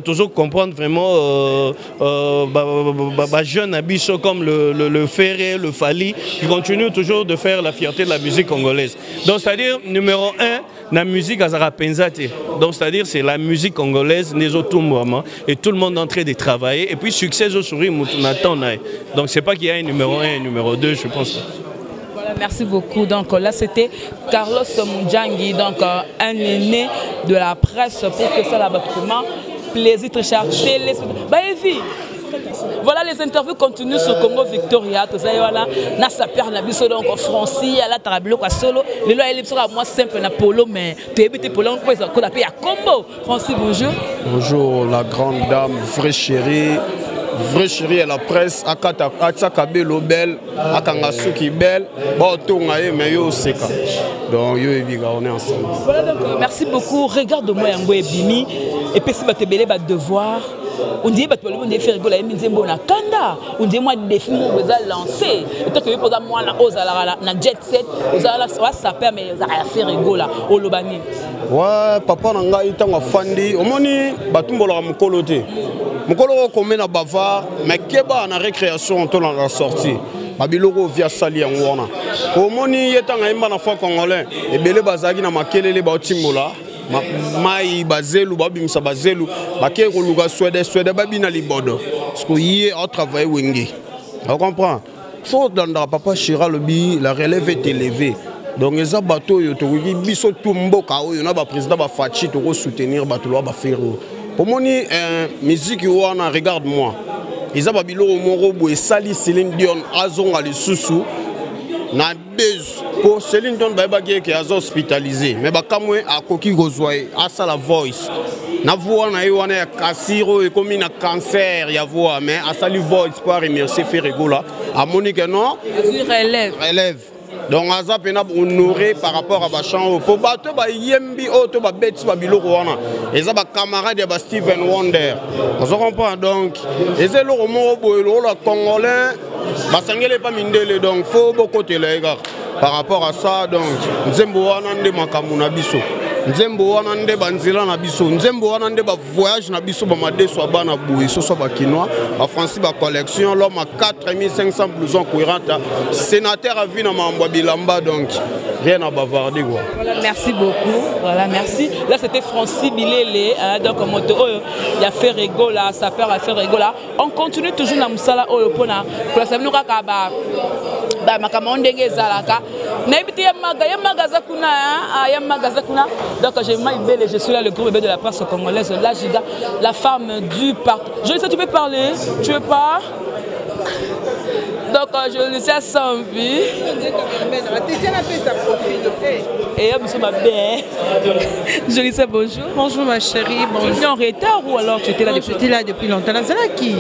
toujours comprendre vraiment jeunes abisso comme le Ferré, le Fali, qui continuent toujours de faire la fierté de la musique congolaise. Donc, c'est-à-dire, numéro 1, la musique Azara Penzate. Donc, c'est-à-dire, c'est la musique congolaise, et tout le monde est en train de travailler. Et puis, succès au sourire, on attend. Donc, c'est pas qu'il y a un numéro 1 et un numéro 2, je pense. Merci beaucoup. Donc là, c'était Carlos Mdjangi, donc un aîné de la presse pour que ça l'abattement. Plaisir, très cher. Voilà, les interviews continuent sur Congo Victoria. Tout ça, voilà. Nasa Pierre Nabiso, donc Francis, à la Tarabilo, à Solo. Les lois, ils sont à moi simple, na Polo, mais tu habites Polo, on peut appeler à Combo. Francis, bonjour. Bonjour, la grande dame, vraie chérie. Vraie chérie à la presse, à Katsakabe Lobel, à Kangasuki Bel, Baotongaye, mais yo seka. Donc yo ebiga, on est ensemble. Voilà donc merci beaucoup. Regarde-moi Yango et Bimi. Et puis si tu as devoir, on dit que tu as fait rigoler, on dit que Kanda, on dit moi des films que vous avez lancés. Et toi que vous avez moi na jet set, vous avez ça permet de faire rigoler au Lobani. Ouais, papa nanga itanga fandi, omoni batumbola mukolote. Mukolo comme na bavard, mais keba na récréation to la sortie. Babiloko via sali ngona. Omoni yetanga imba na fa congolais, ebele bazaki na makelele ba timbola. Mai bazelu babimisa bazelu bake ko luga Suède babina libodo. Parce que hier on travaille wenge. On comprend. Faut dans papa Chira lobi la relève est élevée. Donc les bateaux yo to biso tumboka oyo na ba président ba fachi to soutenir bato lo ba faire. Pour moi, musique, regarde-moi. Ils ont babiloko moro boye sali Céline Dion azonga le susu na base pour Céline Dion ba qui est hospitalisé mais ba kamwe akoki gozwaye asa la voice na voix na yoana kasiro et comme na cancer ya voix mais asali voice pour remercier Ferregola à Monique non relève. Donc Aza pena honoré par rapport à Bachan pour bateau ba yembi auto ba beti ba biloko wana eza ba camarade ya ba Steven Wonder on comprend donc eza lo mo boyelo la congolais ba sangele pas mindele donc faut beaucoup te les gars par rapport à ça donc nzembo wana nde makambu na biso nzembo wana nde banzela na biso nzembo wana nde ba voyage na biso ba madeso bana boye so so ba kinois ba Francis ba collection l'homme à 4500 blousons courantes sénateur à vie na mambo bilamba donc rien à bavarder quoi. Voilà, merci beaucoup. Voilà, merci. Là c'était Francis Bilele donc moto il y a fait rigola ça peur à faire rigola. On continue toujours na musala oyo pona place nous kaka ba makambo ndenge zalaka na ibiti ya magaza kuna donc je suis là le groupe de la presse congolaise la Giga la femme du parti. Je ne sais tu peux parler tu veux pas donc je le sais sans vie et ma belle je lui sais bonjour ma chérie tu es en retard ou alors tu étais là depuis longtemps là qui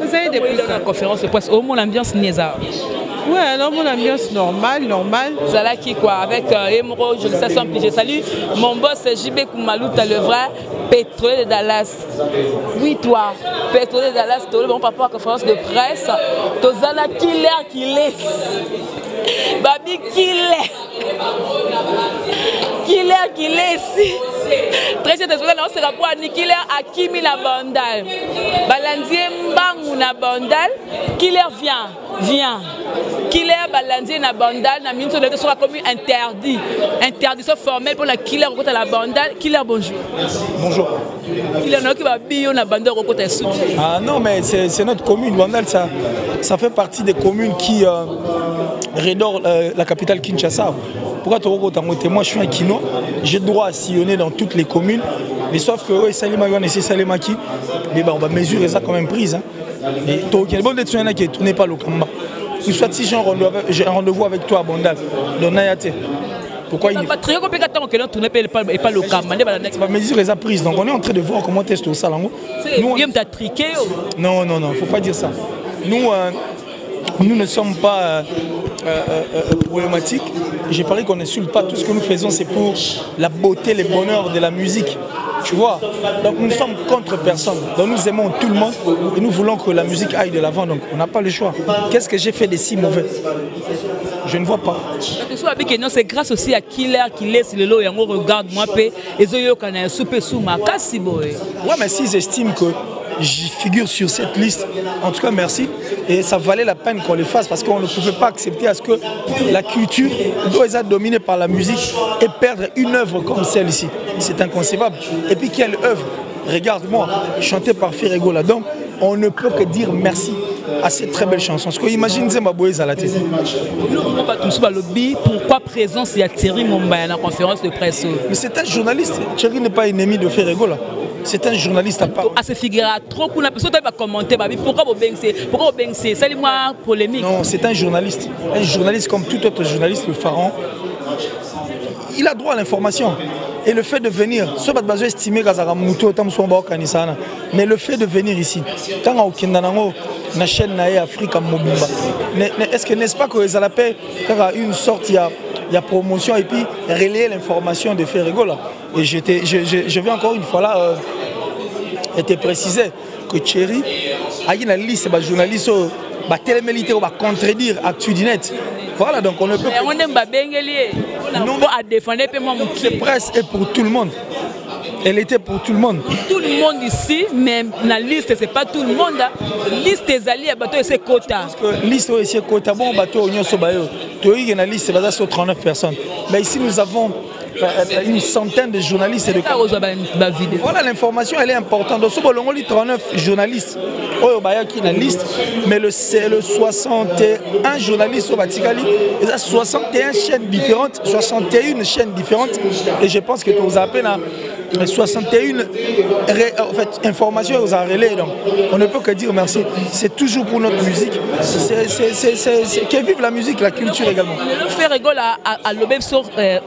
Vous avez des conférences de presse, au moins l'ambiance Niesa. Ouais, non, mon ambiance normale. Zala qui quoi, avec Emerald, je le sais sans plus. Je salue mon boss JB Koumalouta, le vrai pétrolier de Dallas. Oui, toi, pétrolier de Dallas, tu es mon papa en conférence de presse. Tozana killer qui laisse. Babi killer. Killer qui laisse. Très cher, désolé, c'est la pour Killer à Kimi la bandale. Balandier Mbangou na bandale. Killer viens. Killer balandier na bandale. Na minute de soit comme interdit. Interdiction formelle pour la killer au côté de la bandale. Killer, bonjour. Bonjour. Killer, non, qui va bio na bandale au côté de sous. Ah non, mais c'est notre commune. Bandale, ça fait partie des communes qui redorent la capitale Kinshasa. Pourquoi tu es moi je suis un kino, j'ai droit à sillonner dans toutes les communes, mais sauf que oui, Salima et Salima qui, mais on va mesurer ça quand même prise. Hein. Et tu as bon d'être qui ne tourne pas le Kamba. Ou soit si j'ai un rendez-vous avec toi à Bandal, dans Nayate. Pourquoi il pas très compliqué quand on ne tourne pas le Kamba. On va mesurer ça prise, donc on est en train de voir comment tester ça. Nous, on t'a triqué. Non, il ne faut pas dire ça. Nous ne sommes pas problématiques. J'ai parlé qu'on n'insulte pas. Tout ce que nous faisons, c'est pour la beauté, le bonheur de la musique. Tu vois. Donc nous sommes contre personne. Donc nous aimons tout le monde et nous voulons que la musique aille de l'avant. Donc on n'a pas le choix. Qu'est-ce que j'ai fait de si mauvais? Je ne vois pas. C'est grâce aussi à Killer qui laisse le lot et on regarde moi et ils souper sous ma casse. Ouais, mais s'ils estiment que j'y figure sur cette liste, en tout cas merci, et ça valait la peine qu'on le fasse parce qu'on ne pouvait pas accepter à ce que la culture doit être dominée par la musique et perdre une œuvre comme celle-ci. C'est inconcevable. Et puis quelle œuvre? Regarde-moi, chantée par Ferregola. Donc on ne peut que dire merci à cette très belle chanson. Parce que imagine Zembaboé Zalaté. Pourquoi présence il y a Thierry Mombaya à la conférence de presse? Mais c'est un journaliste. Thierry n'est pas ennemi de Ferregola. C'est un journaliste à part. À ce figure, trop qu'on a personne va commenter. Pourquoi vous baignez? C'est moi polémique. Non, c'est un journaliste. Un journaliste comme tout autre journaliste, le Pharaon. Il a droit à l'information. Et le fait de venir, ce n'est pas estimé mais le fait de venir ici, quand on a une chaîne Afrique Mobimba, est-ce que n'est-ce pas que ça l'appelle une sorte, il y a promotion et puis relayer l'information de Ferregola. Et je vais encore une fois là te préciser que Thierry a une liste de journalistes qui va contredire ActuDinet. Voilà, donc on ne peut pas. Cette presse est pour tout le monde. Elle était pour tout le monde. Tout le monde ici, mais la liste, c'est pas tout le monde. La liste des alliés, c'est quota. Parce que la liste, c'est quota. Bon, bateau, on y a la liste, c'est sur 39 personnes. Mais ici, nous avons une centaine de journalistes et de voilà, l'information elle est importante. Donc, on lit 39 journalistes qui la liste, mais c'est le 61 journalistes au Batikali. Il y a 61 chaînes différentes, 61 chaînes différentes. Et je pense que vous appelez 61 informations aux relais. Donc, on ne peut que dire merci. C'est toujours pour notre musique. C'est que vive la musique, la culture également. Le fait rigole à l'objet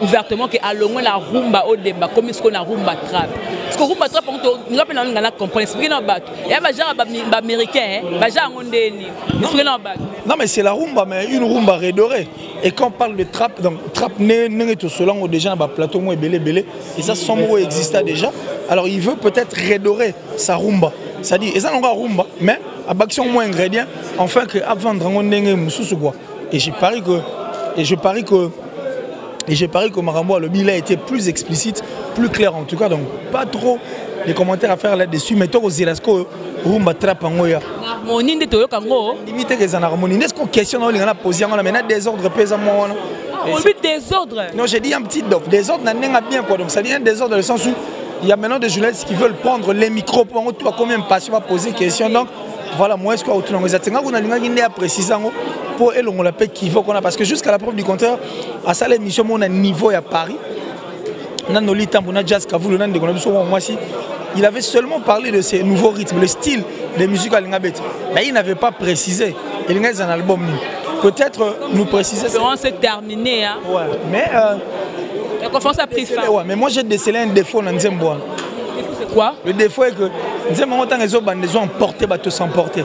ouvertement qu'à l'ombre la rumba au débat, comme ce qu'on a rumba trap. Parce que rumba trap, on a pas compris. Expliquez nos bacs. Il y a des gens américains, des gens expliquez nos bacs. Non, mais c'est la rumba, mais une rumba redorée. Et quand on parle de trap, donc trap n'est tout selon déjà un plateau moins belé, et ça son mot existait déjà. Alors il veut peut-être redorer sa rumba. C'est-à-dire, et ça n'aura rumba, mais à action moins ingrédients, enfin qu'avant de rendre et je parie que Marambo le bilan a été plus explicite, plus clair en tout cas, donc pas trop les commentaires à faire là-dessus, mais toi aussi, est-ce que rumba trap en goya harmonie de toyo kango limite que ça harmonie, est-ce qu'on questionne on a posé on a maintenant désordre pesamment on lui désordre. Non, j'ai dit un petit désordre n'a bien quoi, donc ça dit un désordre dans le sens où il y a maintenant des journalistes qui veulent prendre les micros pour toi combien de passion va poser question, donc voilà moi est-ce qu'on a exactement on a l'ingénieur à préciser pour elle on l'appelle qui veut qu'on a parce que jusqu'à la preuve du contraire à ça l'émission on a niveau à Paris on a nos litamb on a jazz kavulu on a des connexions moi aussi. Il avait seulement parlé de ces nouveaux rythmes, le style des musiques à l'Ingabet. Mais il n'avait pas précisé. Il y a un album. Peut-être nous préciser. La conférence est terminée. Hein? Ouais, mais. La conférence a pris fin. Ouais, mais moi j'ai décelé un défaut dans Nzembo. Le défaut c'est quoi? Le défaut est que Nzembo, quand les autres ont emporté, ils te s'emporter.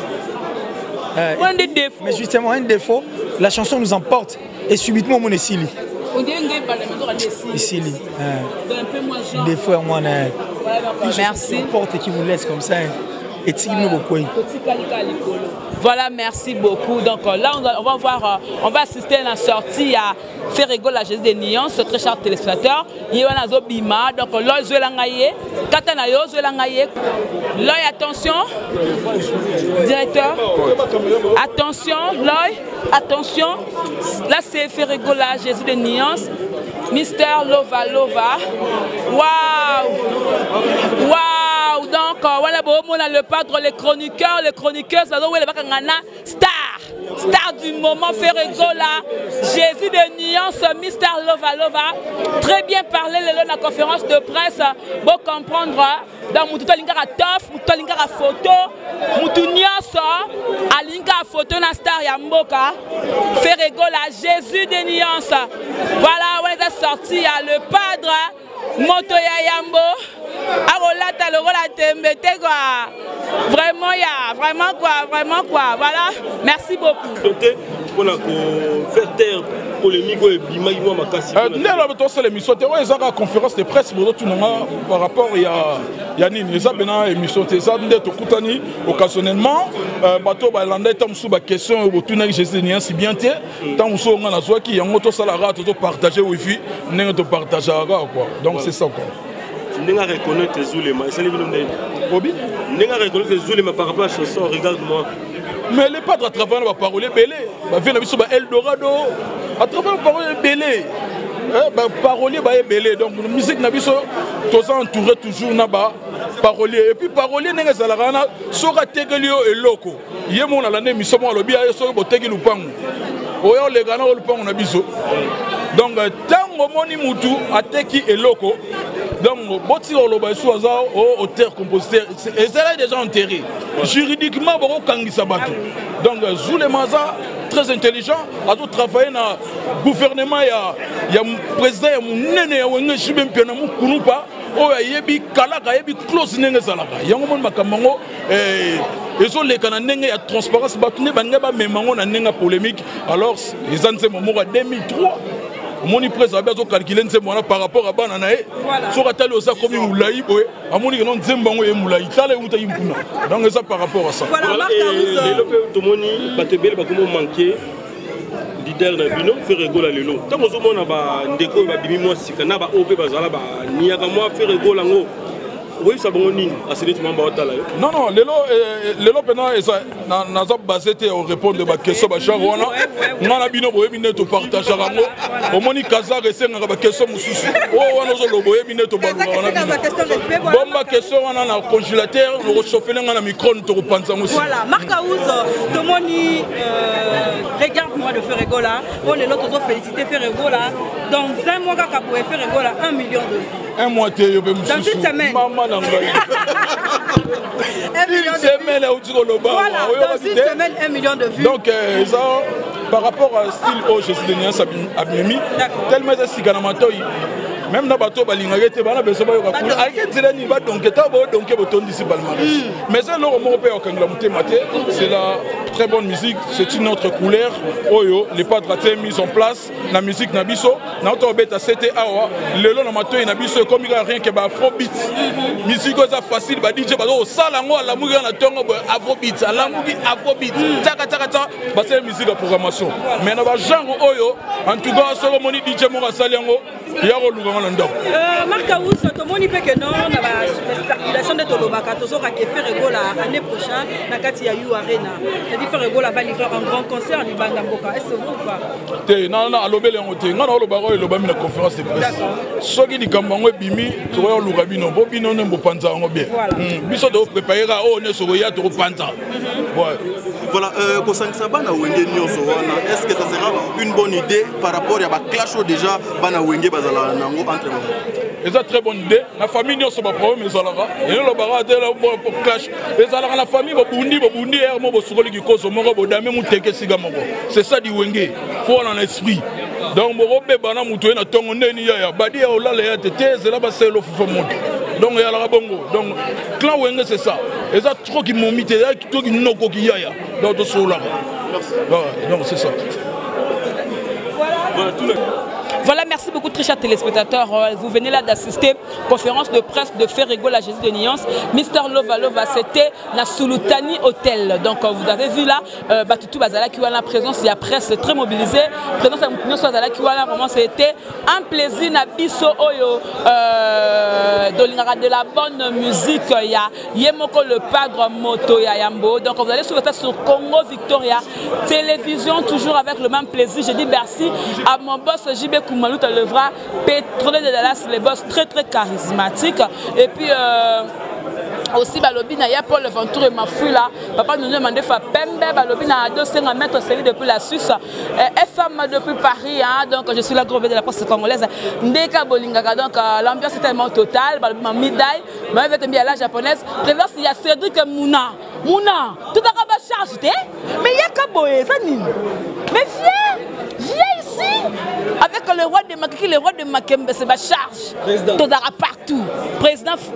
Mais justement, un défaut, la chanson nous emporte et subitement mon Essili. Ici, des fois, moi, merci. Porte qui vous laisse comme ça. Et voilà, merci beaucoup. Donc là, on va voir, on va assister à la sortie à Ferrego, la Jésus des Nuances, très chers téléspectateurs. Il y a un Bima, donc là, je vais l'engayer. Katanayo, je vais l'engayer. Là, attention, directeur. Attention, là, attention. Là, c'est Ferrego, la Jésus des Nuances. Mister Lova Lova. Waouh! Waouh! Donc, voilà, on a le padre, les chroniqueurs, star du moment, Ferrego là, Jésus de Nuance, Mister Lova Lova. Très bien parlé dans la conférence de presse, pour comprendre. Dans Moutou Lingara Tof, Moutou Lingara photo, Moutou Nyonso, Alinga photo na star Yamboka, Ferrego là, Jésus de Nuance. Voilà, on est sorti, il y a le padre, Motoya Yambo, Arolata le Rola quoi. Vraiment, il y a vraiment quoi, voilà. Merci beaucoup. On a fait taire polémique et bima moi makasi. L'émission la conférence de presse par rapport il y a une émission occasionnellement bateau balandais tant sous question autour Jésus n'y si bien tant on a soit qui en moto salara tout partager wifi n'est de partager quoi. Donc c'est ça quoi. N'est-ce pas reconnaître Zulema? C'est le n'est pas reconnaître Zulema par rapport à la chanson regarde-moi. Mais les padres à travers la parole belé, vient la Eldorado, à travers la parole belé, parolier belé. Donc la musique n'a biso, tous entouré toujours naba parolier. Et puis parolier n'est pas la sera tegelio et loco. Yémon à l'année misoma le bien sur le botegil ou pang. Oyo les gana ou le pang on a biso. Donc tant moni mutu a teki et loco. Donc, si on a auteur, compositeur, et c'est déjà enterré. Juridiquement, donc, Zulemaza, très intelligent, a tout travaillé dans le gouvernement, il y a un président, il y a un néné, il y a un chibem, il y a un kouroupa, il y a un kalaka, il y a un close néné zalaka. Il y a un monde makamango, et sur les canaux, il y a transparence, il y a un polémique. Alors, les anciens moments en 2003. Mon presse a bien calculé par rapport à Bananae. Sur la télé, ça comme Moulaï, à mon nom, Zembango et Moulaï, Tale ou Taïmpuna. Donc, ça par rapport à ça. Voilà, et le Tomoni, Batebel, va comment manquer leader de Bino, Ferrego la Lelo. Tant que on a des déco, Bimi, moi, si on a pas OP, Bazala, ni à moi, Ferrego Lango. Oui, ça va non, non, les pénal, n'a pas basé au répondre de ma question. On a bien obéi au partage. Au moni Kazar et c'est une question. Oh, on a obéi au bon, ma question, on a un congélateur, on a chauffé un micro, on a aussi. Voilà, Marc Aouz, Tomoni, regarde-moi de Ferrego là. On est là, on féliciter Ferrego là. Dans un mois, on peut faire Ferrego là 1 million de vues. Un mois, tu es dans une semaine. Voilà, dans une semaine, 1 million de vues. Donc, ça, par rapport au style au Jésus de Nias Abnemi, tellement c'est Siganamato, même dans le bateau, il y a des gens qui mais c'est la très bonne musique, c'est une autre couleur. Les padres ont mis en place la musique Nabiso. C'était le long de Nabiso, comme il n'y a rien que Afrobeat. Musique facile, DJ Salango, la musique Afrobeat, la musique Afrobeat, c'est la musique de programmation. Mais dans le genre, en tout cas, ce que DJ Mora Saliango, il y a Marc Aouz, tout le monde peut que non, la spéculation de Tolobaka, tout ça qui fait Ferrego l'année prochaine, na kati ya U Arena. C'est-à-dire Ferrego va livrer un grand concert à Libanda Mboka. Est-ce que vous ou pas? Non, non, alobele ngote. Ngana olobaro elobami na conférence de presse. Soki likambango bimi, to yo lugabino, bobino nembo panza ngo bien. Biso do préparer o ne so ya to panza. Voilà, Kosangisa bana wenge nyonso wana. Est-ce que ça sera une bonne idée par rapport à clash déjà bana wenge bazala nango entre eux? C'est une très bonne idée. La famille n'a pas de problème, mais elle a un clash. La famille c'est ça du Wenge. Il faut en esprit. Donc, donc, clan Wenge, c'est ça. Et ça, trop qui m'ont mis, trop qui n'ont pas qui y a. Donc, c'est ça. Voilà, merci beaucoup très chers téléspectateurs. Vous venez là d'assister conférence de presse de Ferrego, la Jésus de Nyons. Mister Lova Lova, c'était la Sultani Hotel. Donc vous avez vu là, Batutu Bazala qui a la présence, il y a presse très mobilisée. Présence à Nyons Bazala qui a vraiment c'était un plaisir Nabiso Oyo de la bonne musique. Il y a Yemoko le Padre Moto Yambo. Donc vous allez sur Congo Victoria Télévision, toujours avec le même plaisir. Je dis merci à mon boss JB Koumalouta Levra, pétrolier de Dallas, les boss très très charismatiques. Et puis aussi Balobi na ya Paul Venture et Mafula. Papa nous demande de faire Pembe Balobi na 200 mètres série depuis la Suisse. FM depuis Paris, hein, donc je suis la grosse de la presse congolaise. Ndeka Bolingaka, donc l'ambiance est tellement totale. Balobi ma midai, mais avec bien la japonaise. Présence il y a Cédric Mouna. Mouna, tout à l'heure charge, mais il y a Kaboé, ça n'y. Mais viens ici avec le roi de Makiki, le roi de Makembe, c'est ma charge. Président. Tout partout.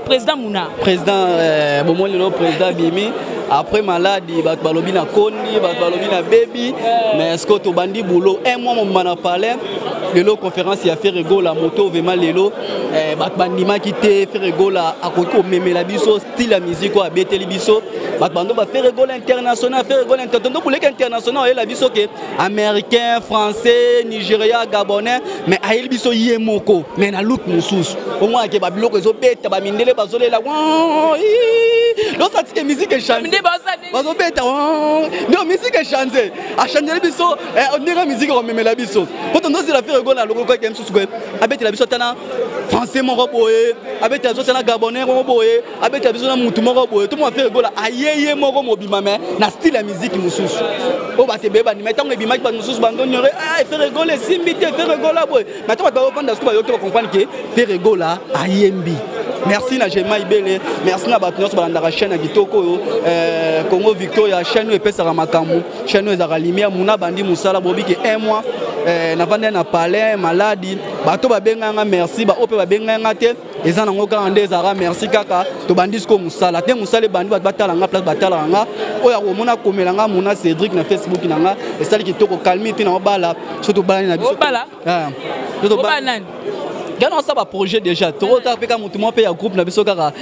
Président Mouna. Président le président Bimi. Après maladie, balobi na Koni, balobi na Baby. Mais est-ce que tu bandi boulot? Un mois, on m'en a parlé. Lelo conférence, il a fait rigolo la moto, vraiment lelo. Bandima qui te fait rigolo à côté, même la biso, style la musique, à BT Libiso. Bando va faire rigolo international, faire rigolo international. Donc pour les internationaux, la biso qui est américain, français, nigérien, gabonais. Mais à il biso yemoko, mais na look moussous. Au moins, que babilo que zo bête, babindele bazole la. Donc ça c'est musique et chante. Bazo bête, non musique et chante. À chanter les biso, on dirait musique on même la biso. Quand on doit se la faire rigolo, le quoi comme sous quoi. Avec la biso tana français mon roboé, avec la biso tana gabonais roboé, avec la biso na mutu mon roboé. Tout le monde fait rigolo. Ayeye mon robobima mais na style la musique moussous. Oh bah te beba ni mettons les bimac pas moussous bandonnerait. Ah fait rigolo simbité fait rigolo boy. Maintenant on va comprendre ce que va comprendre que fait rigolo ayembi. Merci na Jema Ibele, merci na Batnos Balandara chaîne à Kitoko, Congo Victoria, chaîne et Pesa Ramakambu, chaîne et Lumière, Mouna Bandi Moussala Bobi qui est un mois, na Vandé na Palais, maladie, Bato Babenganga, merci, Baope Babenganga, et Zanangoka Andezara, merci Kaka, to Bandisco Moussala, Té Moussala Bandi Batalanga, place Batalanga, Oya Romona Komelanga, Mouna Cédric na Facebook Nanga, et celle qui toko calmi, Tina Obala, surtout Bala, Obala, Gardons ça projet déjà. Trop tard, quand tout le monde paye un groupe, na kara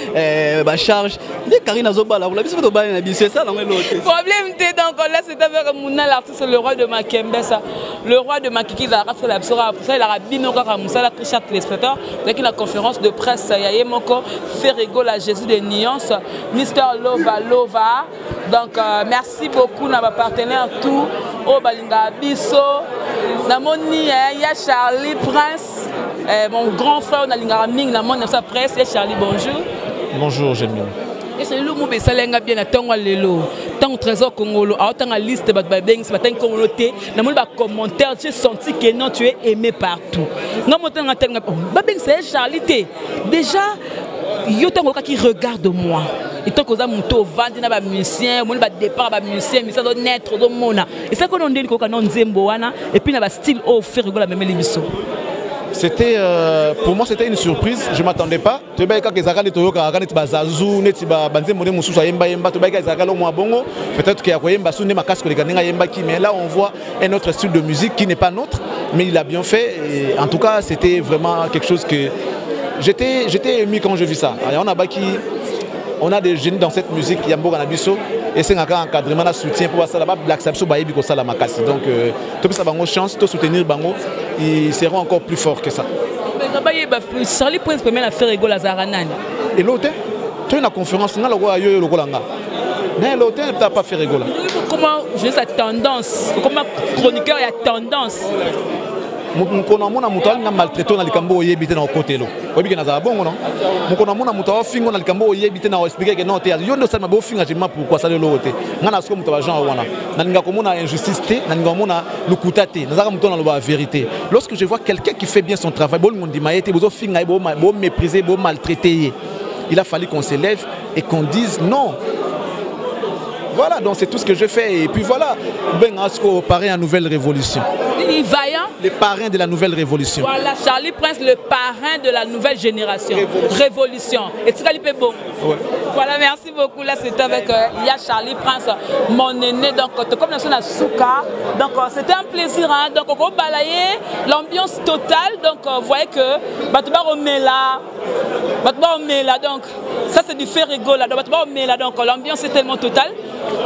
charge. Les Karina Zobala, vous l'avez vu na c'est ça l'autre. Problème donc là c'est avec Mouna l'artiste le roi de Makembe ça. Le roi de Makiki la race la sera pour ça il a bino kara Moussa la Richard téléspectateur avec la conférence de presse Yaye Moko Ferrego la Jésus des Nyons, Mister Lova Lova. Donc merci beaucoup na partenaire tout au Balinga Bisso. Namoni ya Charlie Prince. Mon grand frère, on a l'ingraming, la monde de sa presse, Charlie, bonjour. Bonjour, Gémine. Et c'est le mot Bessalenga bien à Tonga Lelo, tant trésor Congolo, à autant la liste de Babeng, ce matin Congoloté, n'a pas commentaire, j'ai senti que non, tu es aimé partout. Non, mon temps à Tonga, Babeng, c'est Charlie, déjà, il y a un qui regarde moi. Et tant qu'on a mon tour, vendre un musicien, mon départ, un musicien, mais ça doit naître dans mon âme. Et ça qu'on a dit qu'on a un Zemboana, et puis on a style au faire rigoler la même émission. C'était pour moi c'était une surprise, je ne m'attendais pas. Tu vois quand les Arabes Toyoka, quand les Bazazou, Netiba, Banze Modé Moussou, Yemba Yemba, tu vois quand les Arabes au Bongo, peut-être qu'il y a Yemba Sou, Nema Casque, les Ganenga Yemba qui, mais là on voit un autre style de musique qui n'est pas nôtre, mais il a bien fait. Et en tout cas, c'était vraiment quelque chose que j'étais ému quand j'ai vu ça. Alors, on a des génies dans cette musique, Yambo Ganabiso, et c'est un encadrement, un soutien pour ça là-bas, Black Sabso, Baïbi, Kosa, la Makassi. Donc, tout ça, Bango, chance, tout soutenir Bango, ils seront encore plus forts que ça. Charlie Prince peut même faire rigoler à Zaranan. Et l'autre, tu as une conférence, tu as le roi Yoyo Logolanga. Mais l'autre, tu n'as pas fait rigoler. Comment je sa tendance, comment chroniqueur a tendance. Mukona muto na maltraité na likambo yebite na côté lo obi ke na za bongo non mukona mona muto fingo na likambo yebite na expliquer que non te yo ndo salma bo finga jema pourquoi ça le lote ngana sko muto ba gens wana na ninga komona injustice te na ninga mona lukuta te na za muto na la vérité. Lorsque je vois quelqu'un qui fait bien son travail bon monde maïté bozo finga bo mépriser bo maltraiter, il a fallu qu'on s'élève et qu'on dise non. Voilà, donc c'est tout ce que je fais et puis voilà ben asko parer une nouvelle révolution. Vaillant. Le parrain de la nouvelle révolution. Voilà, Charlie Prince, le parrain de la nouvelle génération. Révolution. Et tu es bon. Ouais. Voilà, merci beaucoup. Là, c'était avec il y a Charlie Prince, mon aîné. Donc, comme nous sommes à Souka, donc c'était un plaisir. Hein? Donc, on va balayer l'ambiance totale. Donc, vous voyez que Batouba Omela, donc ça c'est du Ferrigo là. Donc, l'ambiance est tellement totale.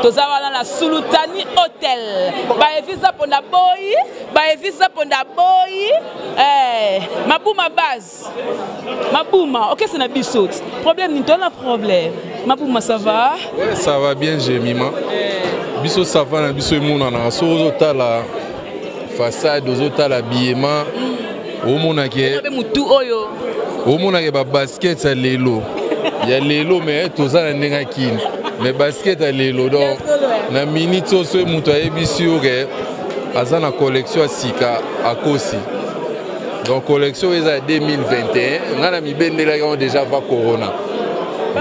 Tout ça, voilà, la Sulutani Hotel. Baevisa Ponda Boy, Mabouma base. Mabouma, ok, c'est un bisou. Problème, n'y a pas de problème. Mabouma, ça va? Ouais, ça va bien, j'ai mima. Bisou, ça va, bisou, mon ananas. Aux la façade, aux l'habillement. Au monake. Au monake, basket, c'est l'élo. Il y a l'élo, mais tout ça, c'est un kin. Mais basket, c'est l'élo. Donc, na minute, c'est mouton et bisou, à la collection Sika à Kosi. Donc collection est à 2021. On a mis déjà va Corona.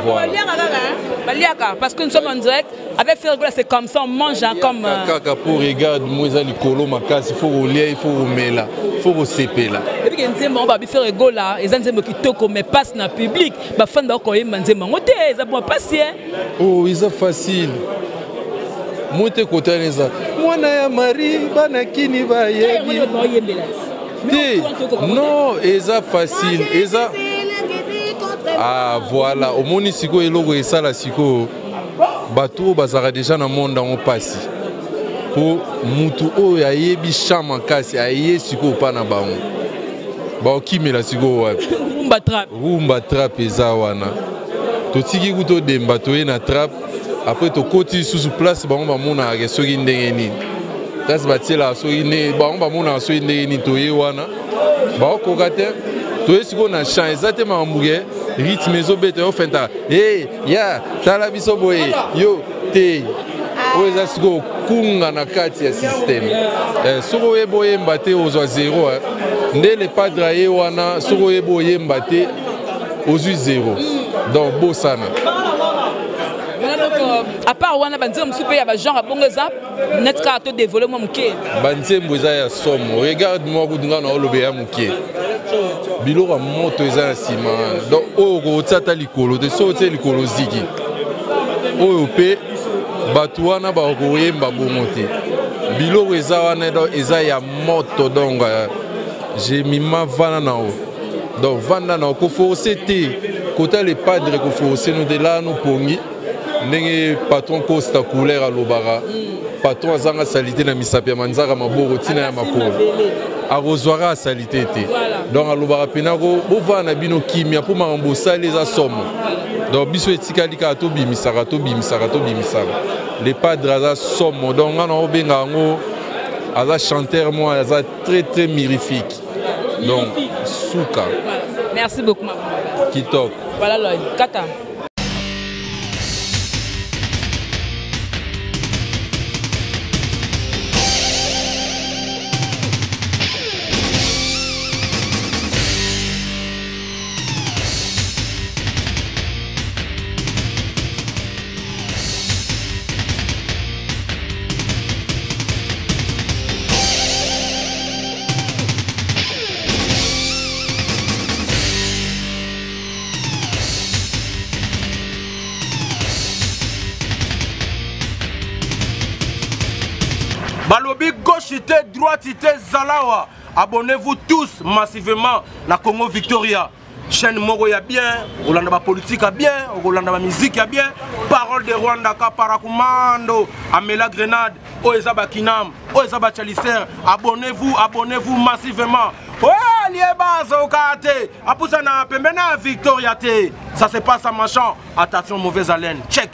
Voilà. Parce que nous sommes en direct avec Ferrigo, c'est comme ça, on mange comme. Kaka pour regarder, moi j'ai les colos ma casse, il faut rouler, il faut rouler là, il faut rouler là. Et puis quand on va Ferrigo là, les gens qui toko mais passe dans le public, bah fan d'ako y manzer mangote, ça bon passer. Oh, c'est facile. Moi te côté neza. Moi na ya mari bana kini ba yebi. Non, c'est facile, eza. Ah voilà, au moni siko eloko esala siko. Bato bazara déjà na monde on passe. Pour mutu o ya yebi chama kasi aye siko pa na bango. Ba okimela siko wapi? Rumba trap eza wana. Totiki kuto demba to e na trap. Après tu côté sous place ba on ba mona ke soki ndenge nini. Tas batela soki ne ba on ba mona soki ndenge nini to ye wana. Ba ko kate to esiko na champ exactement mbuge rythme ezobeta yo fenta. Eh ya tala biso boye yo te. O eza siko kunga na kati ya système. Soko ye boye mbate ozwa 0 nde le padre ye wana soko ye boye mbate ozwi 0. Donc beau sana. À part wana banzembo super ya ba genre bongo exemple net carte développement muke banzembo eza ya somo regarde moi kudunga na olobe ya muke biloko moto eza na sima donc oyo kotsata likolo te so te likolo ziki oyo pe bato wana bakoyemba bongo te biloko eza wana eza ya moto donc j'ai mima vana na o donc vanda na ko forcer te kota le padre ko forcer nous de là nous pongi ndenge patron Costa couleur à l'obara patron azanga salité na misapi ya manzaka maboko tina ya makolo arozwara salité te donc à l'obara penako bova na bino kimia pour mambo sale eza somo donc biso etikali ka to bimisaka les padres aza somo donc ngana obenga ngo aza chanteur moi aza très mirifique donc souka. Merci beaucoup maman. Kitoko. Voilà là kata. Balobi gauchité, droitité, Zalawa. Abonnez-vous tous massivement à Congo Victoria. Chaîne Moro ya bien, Rolanda politique a bien, Rolanda musique a bien. Parole de Rwanda Kaparakumando, Amela Grenade, Oezaba Kinam, Oezaba Chalicer. Abonnez-vous massivement. Ouais, Lieba Zokate, Apusana Pembena Victoria T. Ça se passe à Machan. Attention, mauvaise haleine. Check.